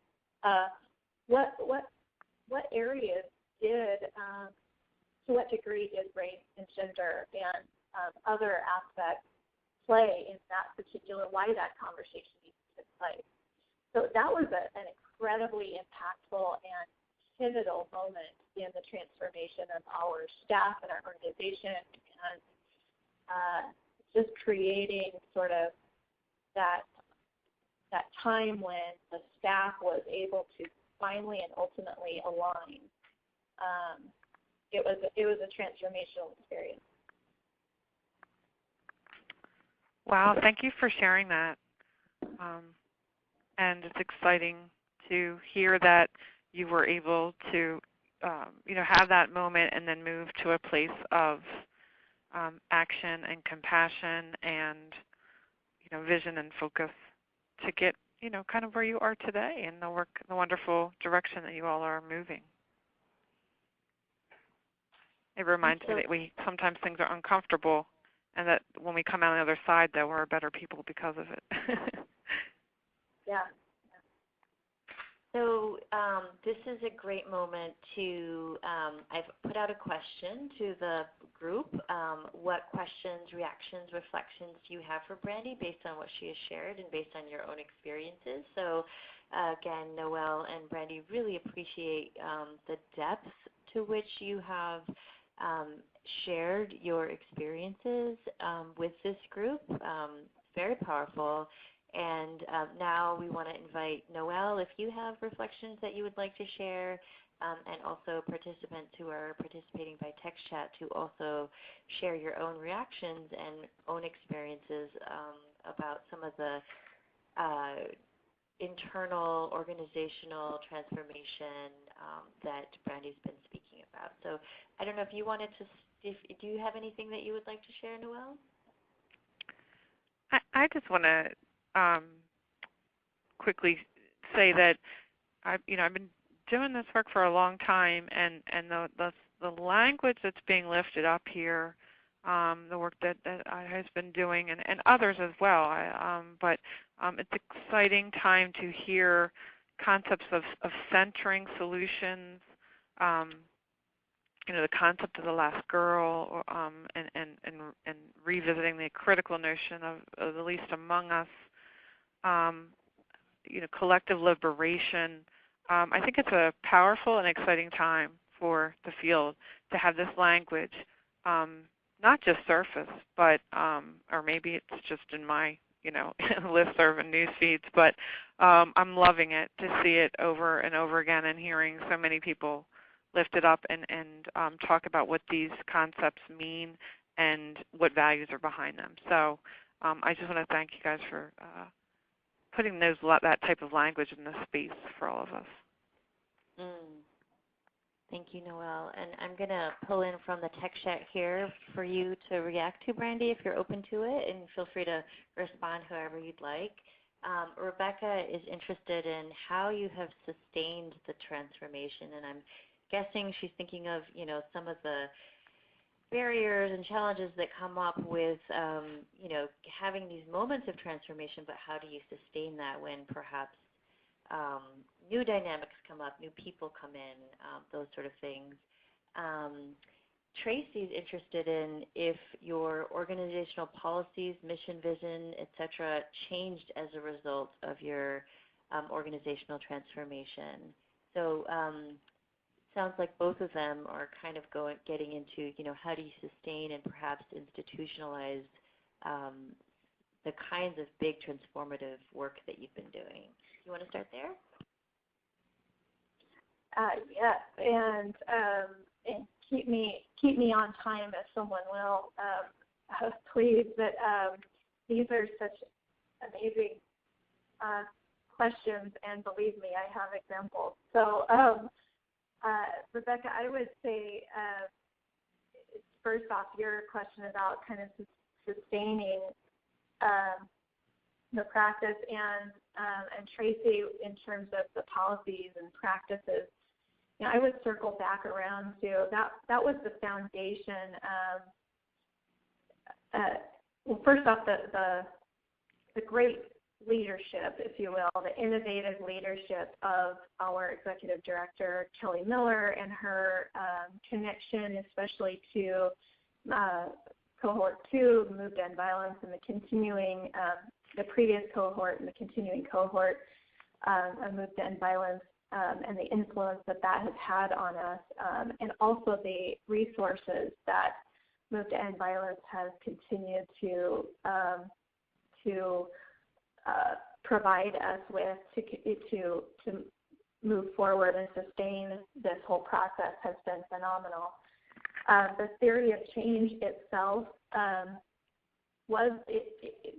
E: what areas did, to what degree did race and gender and other aspects play in that particular, why that conversation needs to take place. So that was an incredibly impactful and pivotal moment in the transformation of our staff and our organization, and just creating sort of that time when the staff was able to finally and ultimately align. It was a transformational experience.
D: Wow, thank you for sharing that. And it's exciting to hear that you were able to, have that moment and then move to a place of action and compassion and, vision and focus to get, kind of where you are today and the wonderful direction that you all are moving. It reminds me that sometimes things are uncomfortable, and that when we come out on the other side, that we're better people because of it.
E: Yeah.
B: So this is a great moment to, I've put out a question to the group. What questions, reactions, reflections do you have for Brandy based on what she has shared and based on your own experiences? So again, Noelle and Brandy, really appreciate the depth to which you have shared your experiences with this group. Very powerful. And now we want to invite Noelle, if you have reflections that you would like to share, and also participants who are participating by text chat to also share your own reactions and own experiences about some of the internal organizational transformation that Brandy's been speaking about. So I don't know if you wanted to, do you have anything that you would like to share, Noelle?
D: I just want to quickly say that I've been doing this work for a long time, and the language that's being lifted up here, the work that I has been doing, and others as well. But it's an exciting time to hear concepts of centering solutions. The concept of the last girl, and revisiting the critical notion of the least among us. Collective liberation. I think it's a powerful and exciting time for the field to have this language, not just surface, but or maybe it's just in my listserv and news feeds, but I'm loving it to see it over and over again and hearing so many people lift it up and talk about what these concepts mean and what values are behind them. So I just want to thank you guys for putting that type of language in this space for all of us.
B: Thank you, Noelle. And I'm going to pull in from the text chat here for you to react to, Brandy, if you're open to it, and feel free to respond however you'd like. Rebecca is interested in how you have sustained the transformation, and I'm guessing she's thinking of, some of the barriers and challenges that come up with, having these moments of transformation, but how do you sustain that when perhaps new dynamics come up, new people come in, those sort of things. Tracy's interested in if your organizational policies, mission, vision, etc., changed as a result of your organizational transformation. So sounds like both of them are kind of getting into, how do you sustain and perhaps institutionalize the kinds of big transformative work that you've been doing. You want to start there?
E: Yeah, and keep me on time if someone will, please. But these are such amazing questions, and believe me, I have examples. So, Rebecca, I would say first off, your question about kind of sustaining the practice, and Tracy, in terms of the policies and practices, I would circle back around to that was the foundation. Well, first off, the great leadership, if you will, the innovative leadership of our executive director, Kelly Miller, and her connection, especially to cohort 2, Move to End Violence, and the continuing, the previous cohort and the continuing cohort of Move to End Violence, and the influence that has had on us, and also the resources that Move to End Violence has continued to provide us with to move forward and sustain this whole process has been phenomenal. The theory of change itself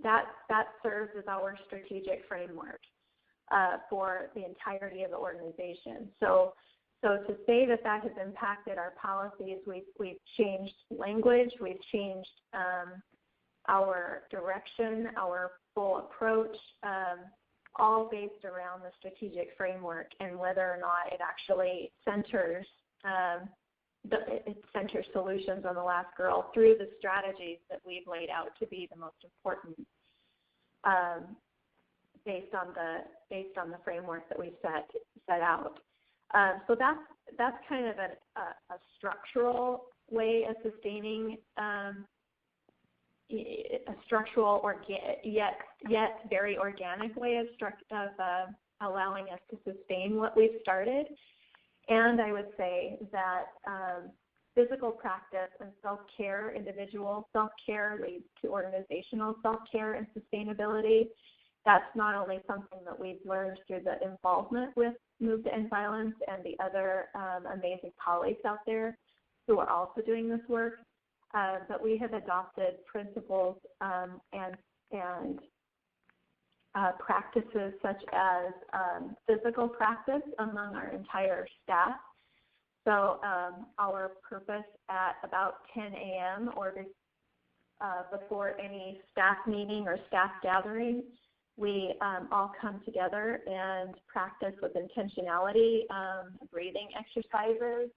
E: that serves as our strategic framework for the entirety of the organization. So to say that has impacted our policies, we've changed language, we've changed our direction, our full approach, all based around the strategic framework and whether or not it actually centers solutions on the last girl through the strategies that we've laid out to be the most important, based on the framework that we set out. So that's kind of a structural way of sustaining, a structural yet very organic way of allowing us to sustain what we've started. And I would say that physical practice and self-care, individual self-care, leads to organizational self-care and sustainability. That's not only something that we've learned through the involvement with Move to End Violence and the other amazing colleagues out there who are also doing this work, but we have adopted principles and practices such as physical practice among our entire staff. So our purpose at about 10 a.m. or before any staff meeting or staff gathering, we all come together and practice with intentionality, breathing exercises,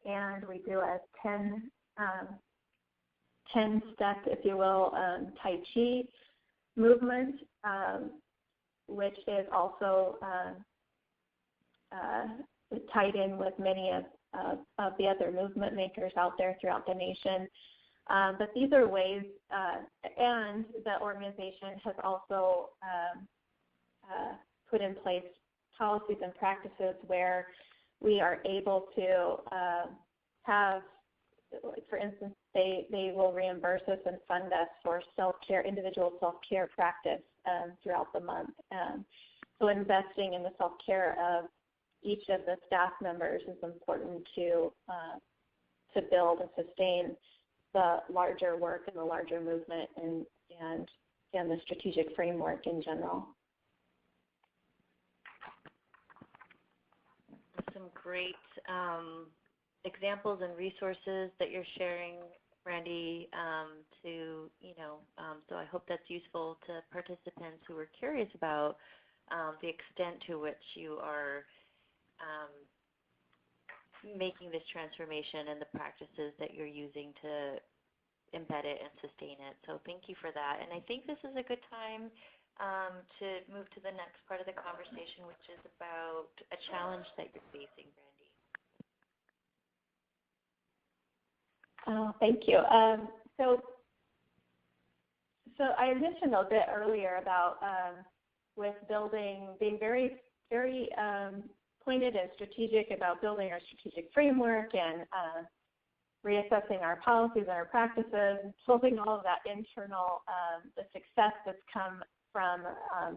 E: and we do a 10-step, if you will, Tai Chi movement, which is also tied in with many of the other movement makers out there throughout the nation. But these are ways, and the organization has also put in place policies and practices where we are able to have, for instance, they will reimburse us and fund us for self-care, individual self-care practice throughout the month. So investing in the self-care of each of the staff members is important to build and sustain the larger work and the larger movement and the strategic framework in general.
B: Some great examples and resources that you're sharing, Brandy, so I hope that's useful to participants who are curious about the extent to which you are making this transformation and the practices that you're using to embed it and sustain it. So thank you for that. And I think this is a good time to move to the next part of the conversation, which is about a challenge that you're facing, Brandy.
E: Thank you. So I mentioned a bit earlier about with being very, very pointed and strategic about building our strategic framework and reassessing our policies and our practices, building all of that internal, the success that's come from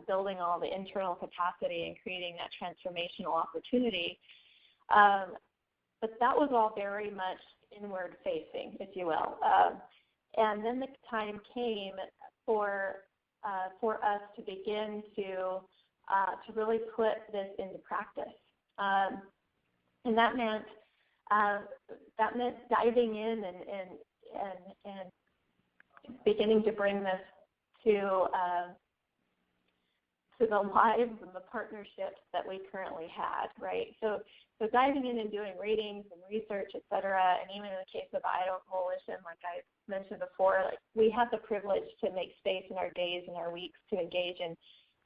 E: building all the internal capacity and creating that transformational opportunity. But that was all very much inward facing, if you will. And then the time came for us to begin to really put this into practice. And that meant diving in and beginning to bring this to the lives and the partnerships that we currently had, right? So diving in and doing ratings and research, et cetera, and even in the case of the Idaho Coalition, like I mentioned before, like we had the privilege to make space in our days and our weeks to engage in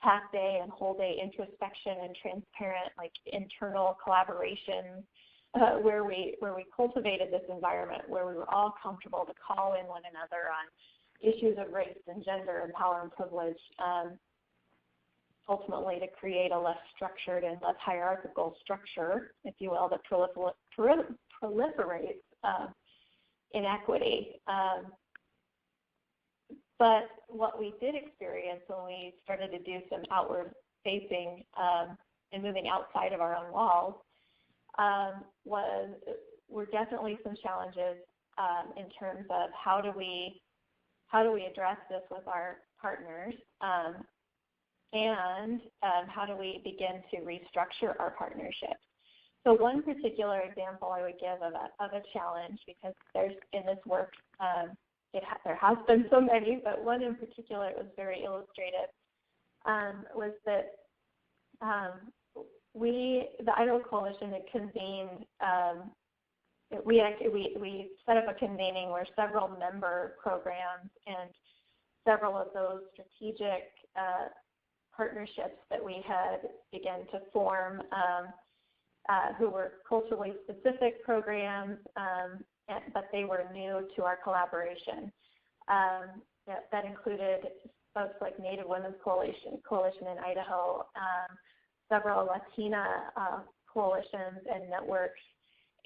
E: half-day and whole-day introspection and transparent, like internal collaboration, where we cultivated this environment where we were all comfortable to call in one another on issues of race and gender and power and privilege, ultimately to create a less structured and less hierarchical structure, if you will, that proliferates inequity. But what we did experience when we started to do some outward facing and moving outside of our own walls were definitely some challenges in terms of how do we address this with our partners, and how do we begin to restructure our partnerships. So one particular example I would give of a challenge, because there's in this work, there has been so many, but one in particular that was very illustrative, was that the Idaho Coalition had convened, we set up a convening where several member programs and several of those strategic partnerships that we had begun to form, who were culturally specific programs, but they were new to our collaboration. That included folks like Native Women's Coalition in Idaho, several Latina coalitions and networks,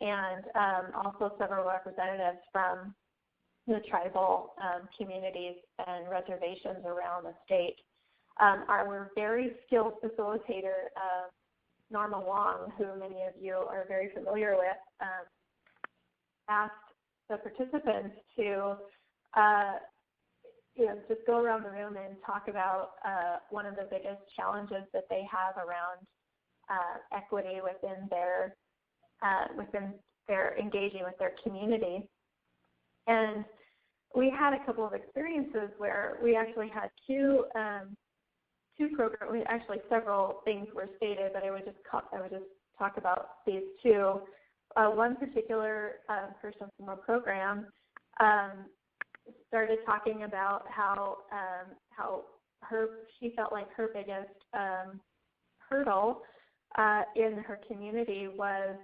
E: and also several representatives from the tribal communities and reservations around the state. Our very skilled facilitator, Norma Wong, who many of you are very familiar with, asked the participants to just go around the room and talk about one of the biggest challenges that they have around equity within their engaging with their community. And we had a couple of experiences where we actually had two programs. Actually, several things were stated, but I would just talk about these two. One particular person from a program started talking about how she felt like her biggest hurdle in her community was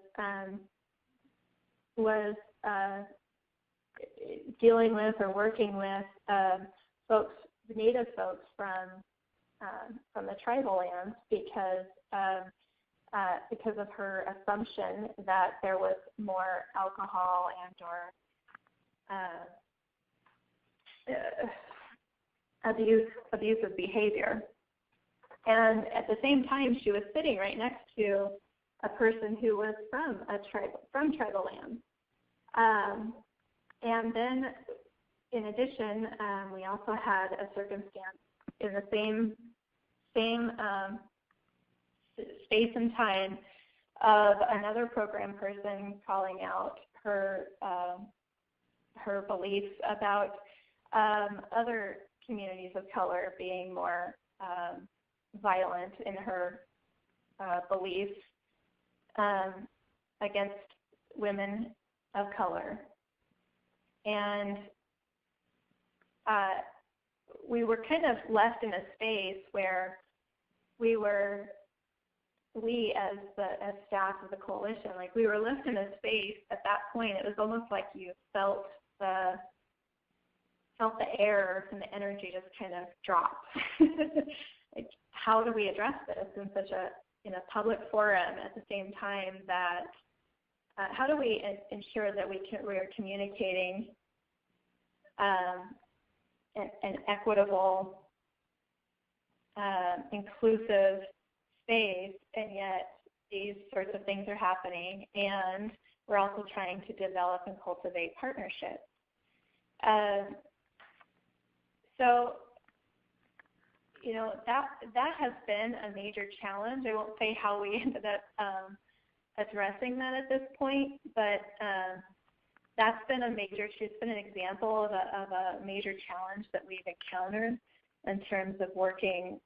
E: dealing with or working with native folks from the tribal lands because of her assumption that there was more alcohol and or abusive behavior. And at the same time, she was sitting right next to a person who was from tribal lands. And then, in addition, we also had a circumstance in the same space and time of another program person calling out her beliefs about other communities of color being more violent in her beliefs against women of color. And we were kind of left in a space where we as staff of the coalition, like we were left in a space at that point. It was almost like you felt the air and the energy just kind of drop. Like, how do we address this in such a public forum at the same time that how do we ensure that we are communicating an equitable, inclusive space, and yet these sorts of things are happening, and we're also trying to develop and cultivate partnerships. So, that has been a major challenge. I won't say how we ended up addressing that at this point, but that's been it's been an example of a major challenge that we've encountered in terms of working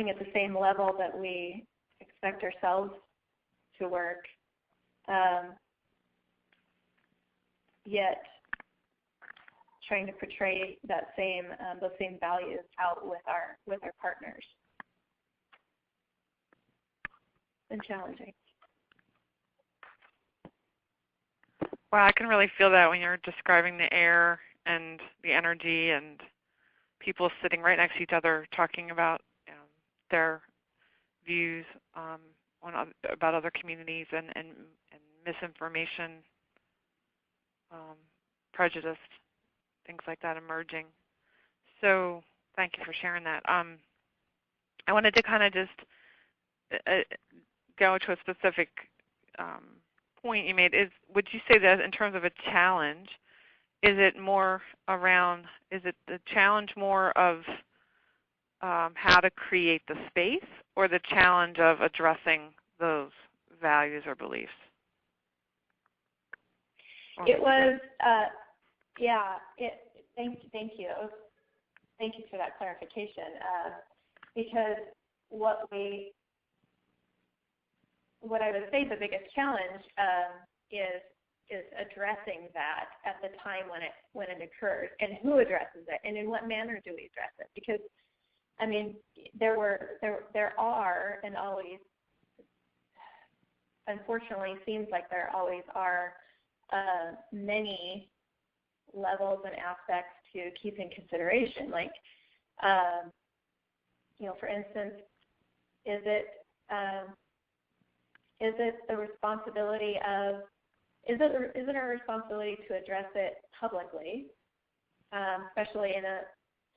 E: at the same level that we expect ourselves to work, yet trying to portray that those same values out with our partners. It's been challenging.
D: Wow, I can really feel that when you're describing the air and the energy and people sitting right next to each other talking about their views about other communities and misinformation, prejudice, things like that emerging. So thank you for sharing that. I wanted to kind of just go to a specific point you made. Would you say that in terms of a challenge, is it the challenge more of how to create the space, or the challenge of addressing those values or beliefs?
E: It was, thank you. Thank you for that clarification. Because what I would say the biggest challenge is addressing that at the time when it occurs, and who addresses it, and in what manner do we address it? Because there are, and always, unfortunately, seems like there always are many levels and aspects to keep in consideration. Like, for instance, is it our responsibility to address it publicly, especially in a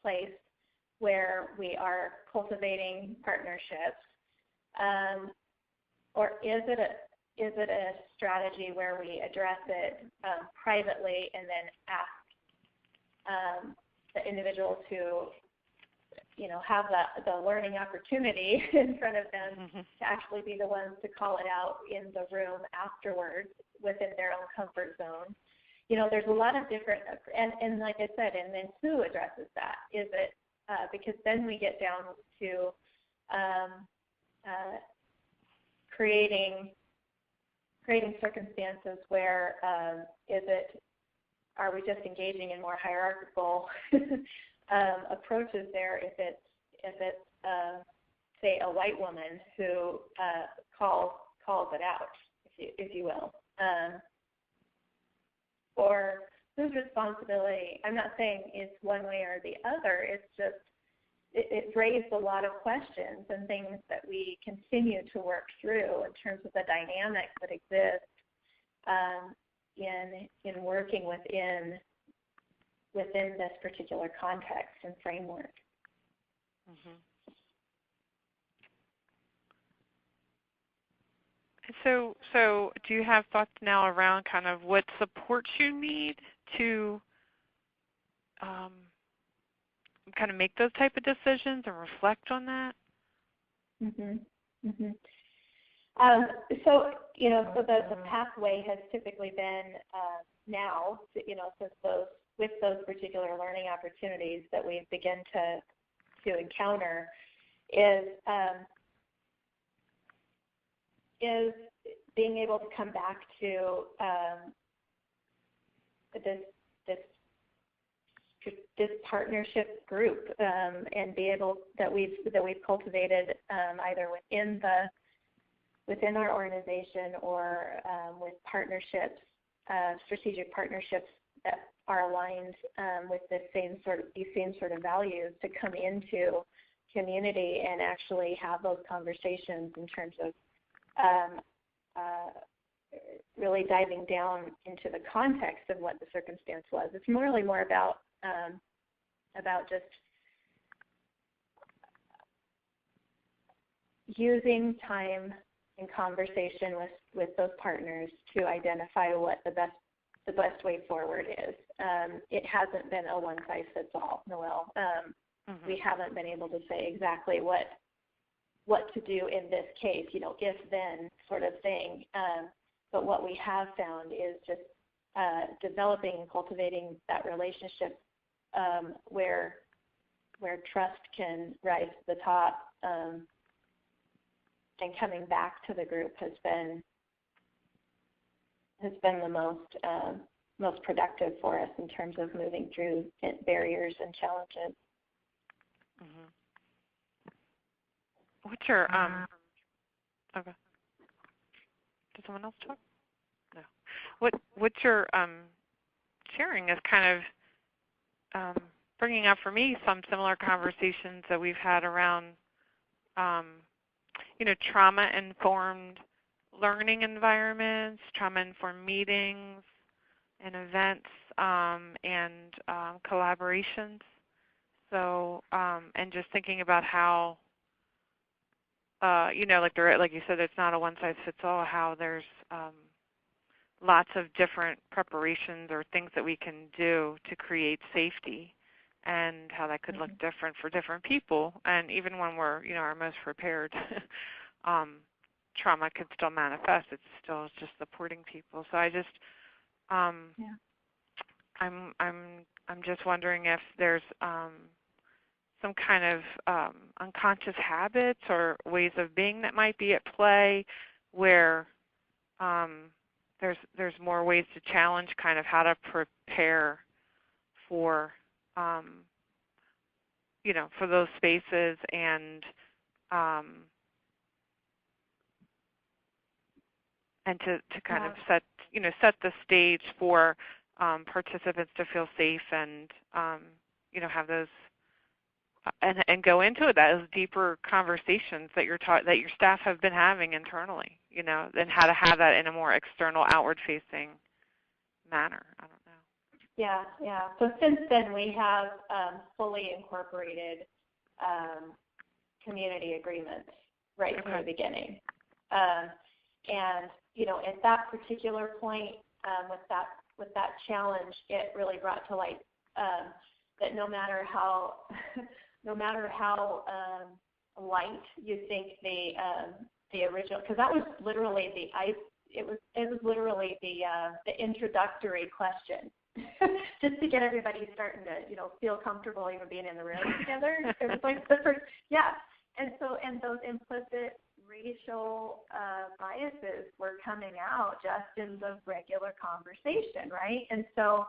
E: place where we are cultivating partnerships, or is it a strategy where we address it privately and then ask the individual to have the learning opportunity in front of them to actually be the ones to call it out in the room afterwards within their own comfort zone? There's a lot of different, and like I said, and then who addresses that? Is it, because then we get down to creating circumstances where are we just engaging in more hierarchical approaches there? If it's say a white woman who calls it out, if you will, or whose responsibility? I'm not saying it's one way or the other. It's just it raised a lot of questions and things that we continue to work through in terms of the dynamics that exist in working within this particular context and framework.
D: Mm-hmm. So do you have thoughts now around kind of what support you need to kind of make those type of decisions and reflect on that?
E: Mm-hmm. Mm-hmm. So the pathway has typically been now, since with those particular learning opportunities that we've begun to encounter, is being able to come back to this partnership group and be able that we've cultivated either within our organization or with partnerships strategic partnerships that are aligned with these same sort of values to come into community and actually have those conversations in terms of really diving down into the context of what the circumstance was. It's really more about just using time and conversation with those partners to identify what the best way forward is. It hasn't been a one-size-fits-all, Noelle. We haven't been able to say exactly what to do in this case, if then sort of thing. But what we have found is just developing and cultivating that relationship where trust can rise to the top, and coming back to the group has been the most productive for us in terms of moving through barriers and challenges.
D: What's your okay? Does someone else talk? No. What you're sharing is kind of bringing up for me some similar conversations that we've had around trauma-informed learning environments, trauma-informed meetings and events, and collaborations. So, and just thinking about how, like you said, it's not a one-size-fits-all, how there's lots of different preparations or things that we can do to create safety, and how that could look different for different people. And even when we're, our most prepared, trauma could still manifest. It's still just supporting people. So I just, I'm just wondering if there's some kind of unconscious habits or ways of being that might be at play, where there's more ways to challenge kind of how to prepare for for those spaces, and to kind of set the stage for participants to feel safe and have those and go into those deeper conversations that your staff have been having internally, and how to have that in a more external, outward-facing manner. I don't know.
E: Yeah. So since then, we have fully incorporated community agreements right from the beginning. And at that particular point, with that challenge, it really brought to light that no matter how light you think the original, because that was literally it was literally the introductory question, just to get everybody starting to feel comfortable even being in the room together. It was like the first, and those implicit racial biases were coming out just in the regular conversation, right? And so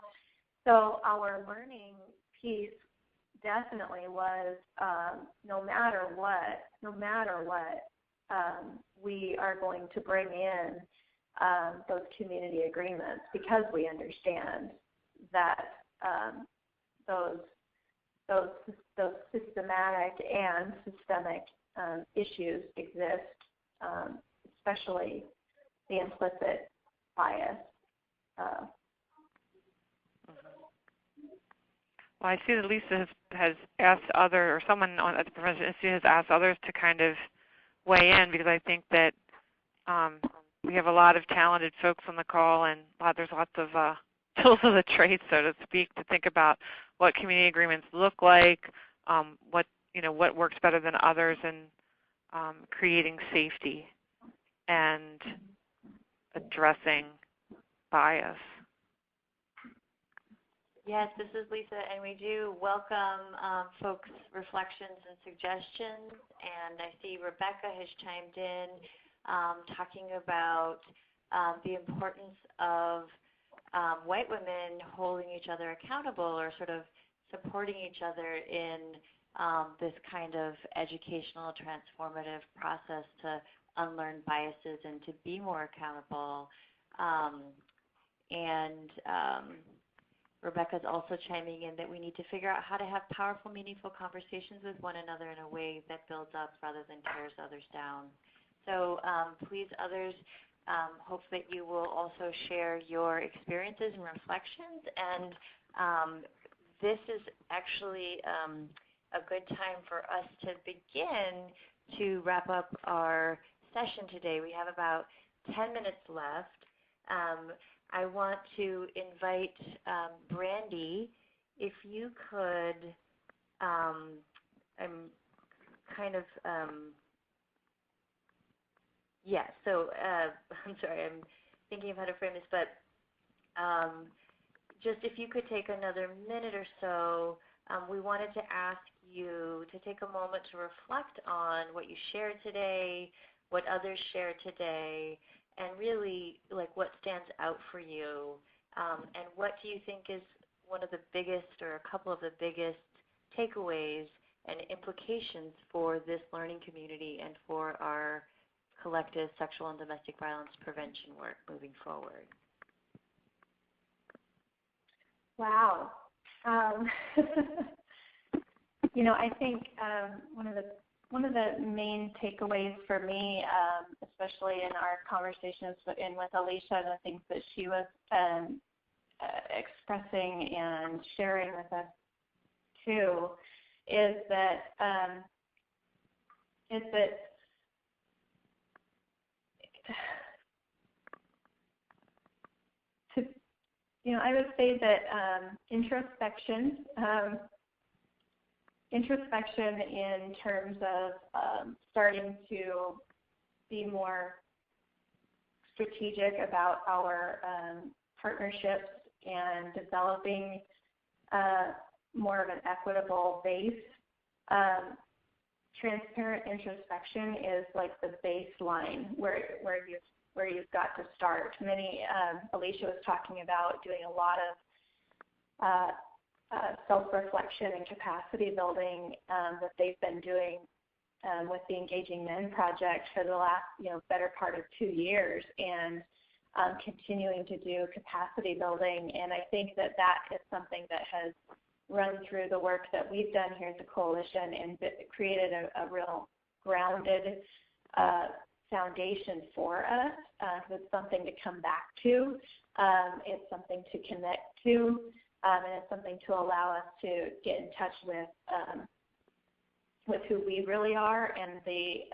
E: our learning piece definitely was no matter what, we are going to bring in those community agreements, because we understand that those systematic and systemic issues exist, especially the implicit bias.
D: Well, I see that Lisa has asked or someone at the Prevention Institute has asked others to kind of weigh in, because I think that we have a lot of talented folks on the call, and there's lots of tools of the trade, so to speak, to think about what community agreements look like, what works better than others in creating safety and addressing bias.
B: Yes, this is Lisa, and we do welcome folks' reflections and suggestions. And I see Rebecca has chimed in talking about the importance of white women holding each other accountable, or sort of supporting each other in this kind of educational, transformative process to unlearn biases and to be more accountable. And Rebecca's also chiming in that we need to figure out how to have powerful, meaningful conversations with one another in a way that builds up rather than tears others down. So please, others, hope that you will also share your experiences and reflections. And this is actually a good time for us to begin to wrap up our session today. We have about 10 minutes left. I want to invite Brandy, if you could, I'm kind of, so I'm sorry, I'm thinking of how to frame this, but just if you could take another minute or so, we wanted to ask you to take a moment to reflect on what you shared today, what others shared today, and really like what stands out for you, and what do you think is one of the biggest or a couple of the biggest takeaways and implications for this learning community and for our collective sexual and domestic violence prevention work moving forward?
E: Wow. I think one of the main takeaways for me, especially in our conversations with Alicia, the things that she was expressing and sharing with us too, is that I would say that introspection in terms of starting to be more strategic about our partnerships and developing more of an equitable base. Transparent introspection is like the baseline where you've got to start. Alicia was talking about doing a lot of self-reflection and capacity building that they've been doing with the Engaging Men Project for the last, better part of 2 years, and continuing to do capacity building. And I think that is something that has run through the work that we've done here at the Coalition and created a real grounded foundation for us. It's something to come back to. It's something to connect to. And it's something to allow us to get in touch with who we really are and the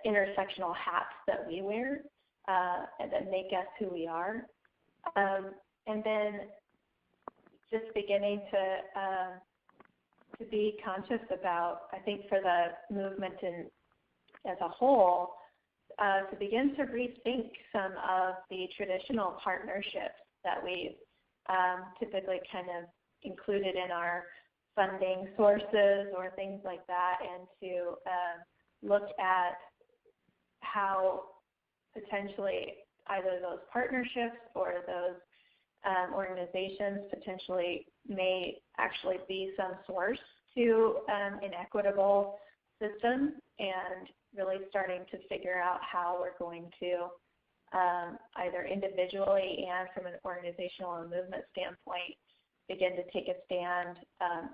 E: intersectional hats that we wear and that make us who we are. And then just beginning to be conscious about, I think for the movement as a whole, to begin to rethink some of the traditional partnerships that we've typically kind of included in our funding sources or things like that, and to look at how potentially either those partnerships or those organizations potentially may actually be some source to an equitable system, and really starting to figure out how we're going to either individually and from an organizational and movement standpoint begin to take a stand,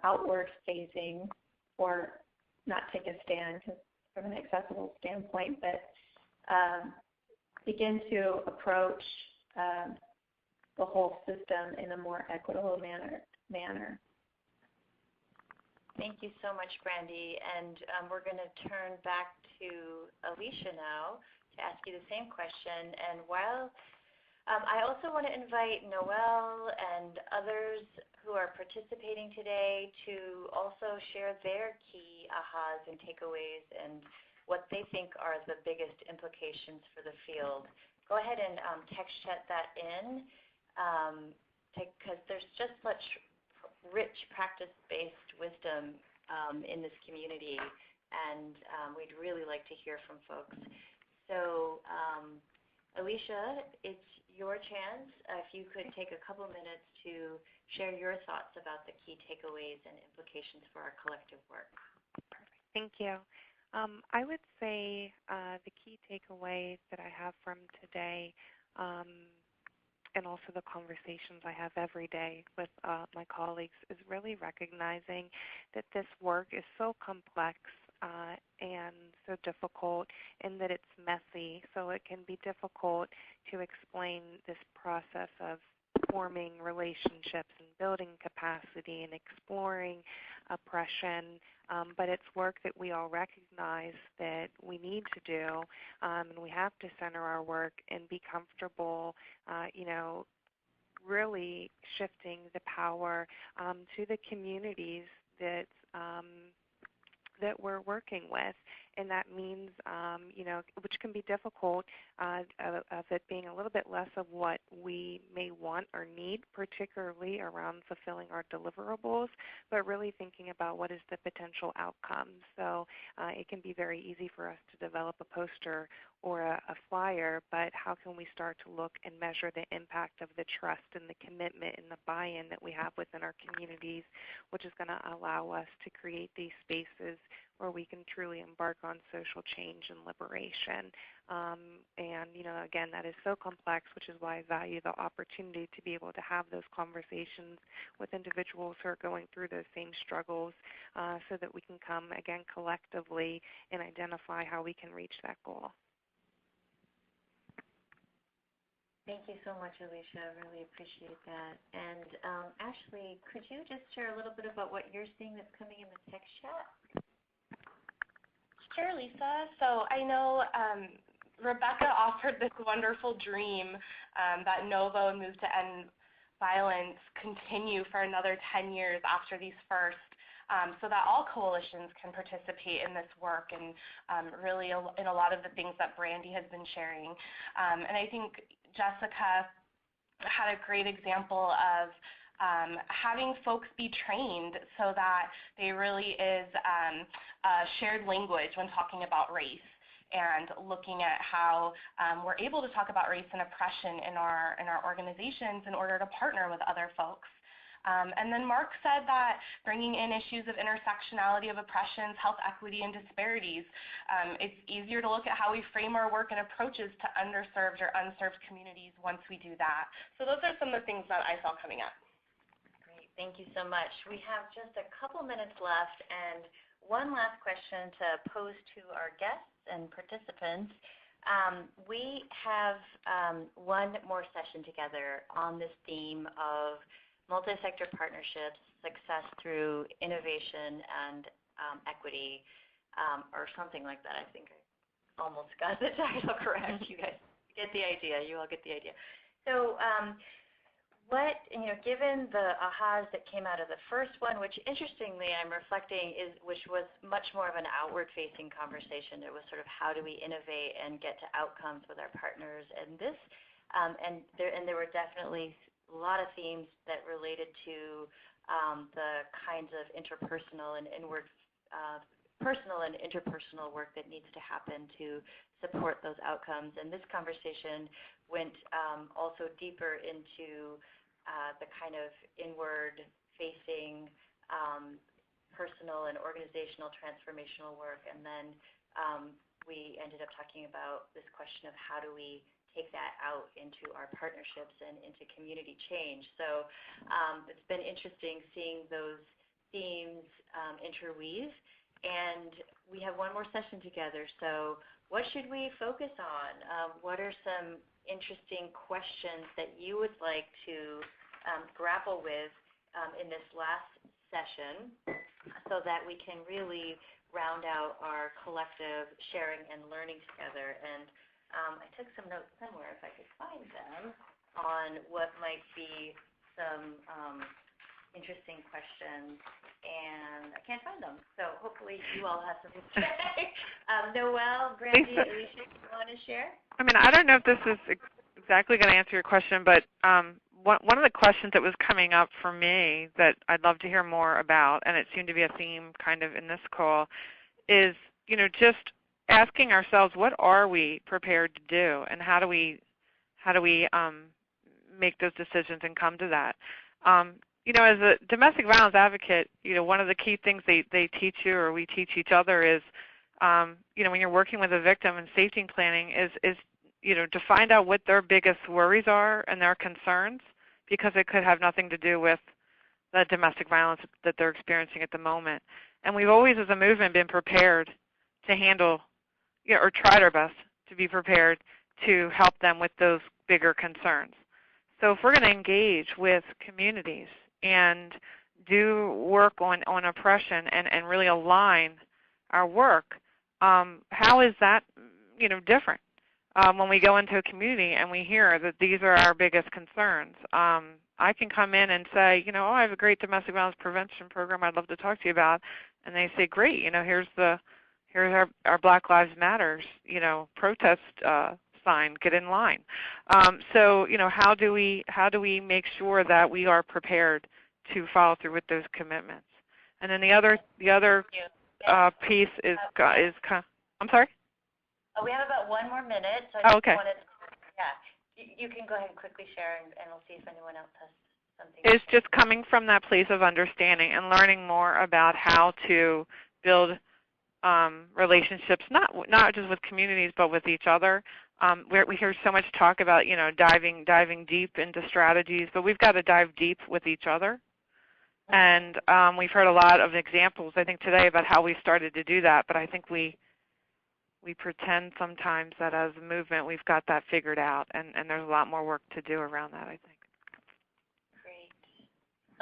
E: outward facing, or not take a stand from an accessible standpoint, but begin to approach the whole system in a more equitable manner.
B: Thank you so much, Brandy. And we're going to turn back to Alicia now to ask you the same question. And while I also want to invite Noelle and others who are participating today to also share their key ahas and takeaways and what they think are the biggest implications for the field. Go ahead and text chat that in, because there's just such rich practice-based wisdom in this community, and we'd really like to hear from folks. So, Alicia, it's your chance. If you could take a couple minutes to share your thoughts about the key takeaways and implications for our collective work.
D: Perfect. Thank you. I would say the key takeaways that I have from today and also the conversations I have every day with my colleagues, is really recognizing that this work is so complex and so difficult, and that it's messy. So it can be difficult to explain this process of forming relationships and building capacity and exploring oppression, but it's work that we all recognize that we need to do, and we have to center our work and be comfortable, really shifting the power to the communities that that we're working with. And that means, which can be difficult, of it being a little bit less of what we may want or need, particularly around fulfilling our deliverables, but really thinking about what is the potential outcome. So it can be very easy for us to develop a poster or a flyer, but how can we start to look and measure the impact of the trust and the commitment and the buy-in that we have within our communities, which is going to allow us to create these spaces where we can truly embark on social change and liberation. Again, that is so complex, which is why I value the opportunity to be able to have those conversations with individuals who are going through those same struggles, so that we can come, again, collectively and identify how we can reach that goal.
B: Thank you so much, Alicia. I really appreciate that. And Ashley, could you just share a little bit about what you're seeing that's coming in the text chat?
A: Sure, Lisa. So I know Rebecca offered this wonderful dream that NOVO and Move to End Violence continue for another 10 years after these first, so that all coalitions can participate in this work and really in a lot of the things that Brandy has been sharing. And I think Jessica had a great example of having folks be trained so that there really is a shared language when talking about race, and looking at how we're able to talk about race and oppression in our organizations in order to partner with other folks. And then Mark said that bringing in issues of intersectionality of oppressions, health equity, and disparities, it's easier to look at how we frame our work and approaches to underserved or unserved communities once we do that. So those are some of the things that I saw coming up.
B: Great. Thank you so much. We have just a couple minutes left, and one last question to pose to our guests and participants. We have one more session together on this theme of multi-sector partnerships, success through innovation and equity, or something like that. I think I almost got the title correct. You guys get the idea. You all get the idea. So given the ahas that came out of the first one, which interestingly I'm reflecting which was much more of an outward-facing conversation. It was sort of how do we innovate and get to outcomes with our partners, and this, there were definitely a lot of themes that related to the kinds of interpersonal and personal and interpersonal work that needs to happen to support those outcomes. And this conversation went also deeper into the kind of inward-facing personal and organizational transformational work. And then we ended up talking about this question of how do we take that out into our partnerships and into community change. So it's been interesting seeing those themes interweave. And we have one more session together. So what should we focus on? What are some interesting questions that you would like to grapple with in this last session so that we can really round out our collective sharing and learning together? And I took some notes somewhere, if I could find them, on what might be some interesting questions, and I can't find them. So hopefully you all have something to say. Noelle, Brandy, Alicia, you want to share?
F: I mean, I don't know if this is exactly going to answer your question, but one of the questions that was coming up for me that I'd love to hear more about, and it seemed to be a theme kind of in this call, is, just asking ourselves, what are we prepared to do, and how do we make those decisions and come to that? As a domestic violence advocate, one of the key things they teach you, or we teach each other, is when you're working with a victim, and safety planning is to find out what their biggest worries are and their concerns, because it could have nothing to do with the domestic violence that they're experiencing at the moment. And we've always, as a movement, been prepared to handle, or tried our best to be prepared to help them with those bigger concerns. So if we're going to engage with communities and do work on oppression and really align our work, how is that different? When we go into a community and we hear that these are our biggest concerns, I can come in and say, oh, I have a great domestic violence prevention program I'd love to talk to you about, and they say, great, here's our Black Lives Matters, protest sign, get in line. So, how do we make sure that we are prepared to follow through with those commitments? And then the other piece is I'm sorry?
B: We have about 1 more minute, so I
F: okay.
B: You can go ahead and quickly share, and we'll see if anyone else has something.
F: It's just coming from that place of understanding and learning more about how to build relationships, not just with communities, but with each other. We hear so much talk about, diving deep into strategies, but we've got to dive deep with each other. And we've heard a lot of examples, I think, today about how we started to do that, but I think we pretend sometimes that as a movement we've got that figured out, and there's a lot more work to do around that, I think.
B: Great.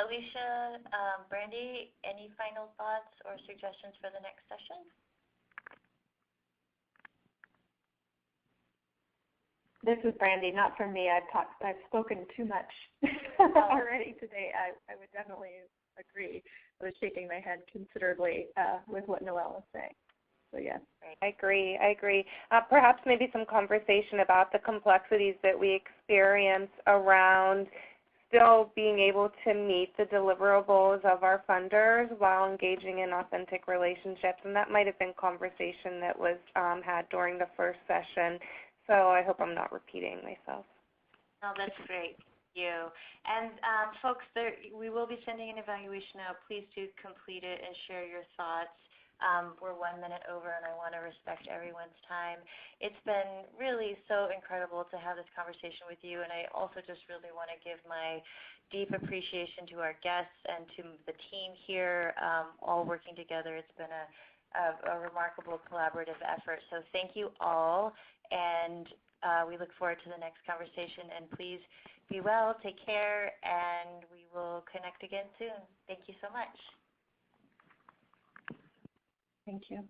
B: Alicia, Brandy, any final thoughts or suggestions for the next session?
E: This is Brandy, not from me. I've spoken too much already today. I would definitely agree. I was shaking my head considerably with what Noelle was saying. So yes.
D: I agree. Perhaps maybe some conversation about the complexities that we experience around still being able to meet the deliverables of our funders while engaging in authentic relationships. And that might have been conversation that was had during the first session. So I hope I'm not repeating myself.
B: No, that's great. Thank you. And folks, we will be sending an evaluation out. Please do complete it and share your thoughts. We're 1 minute over, and I want to respect everyone's time. It's been really so incredible to have this conversation with you, and I also just really want to give my deep appreciation to our guests and to the team here, all working together. It's been a remarkable collaborative effort. So thank you all, and we look forward to the next conversation. And please be well, take care, and we will connect again soon. Thank you so much.
E: Thank you.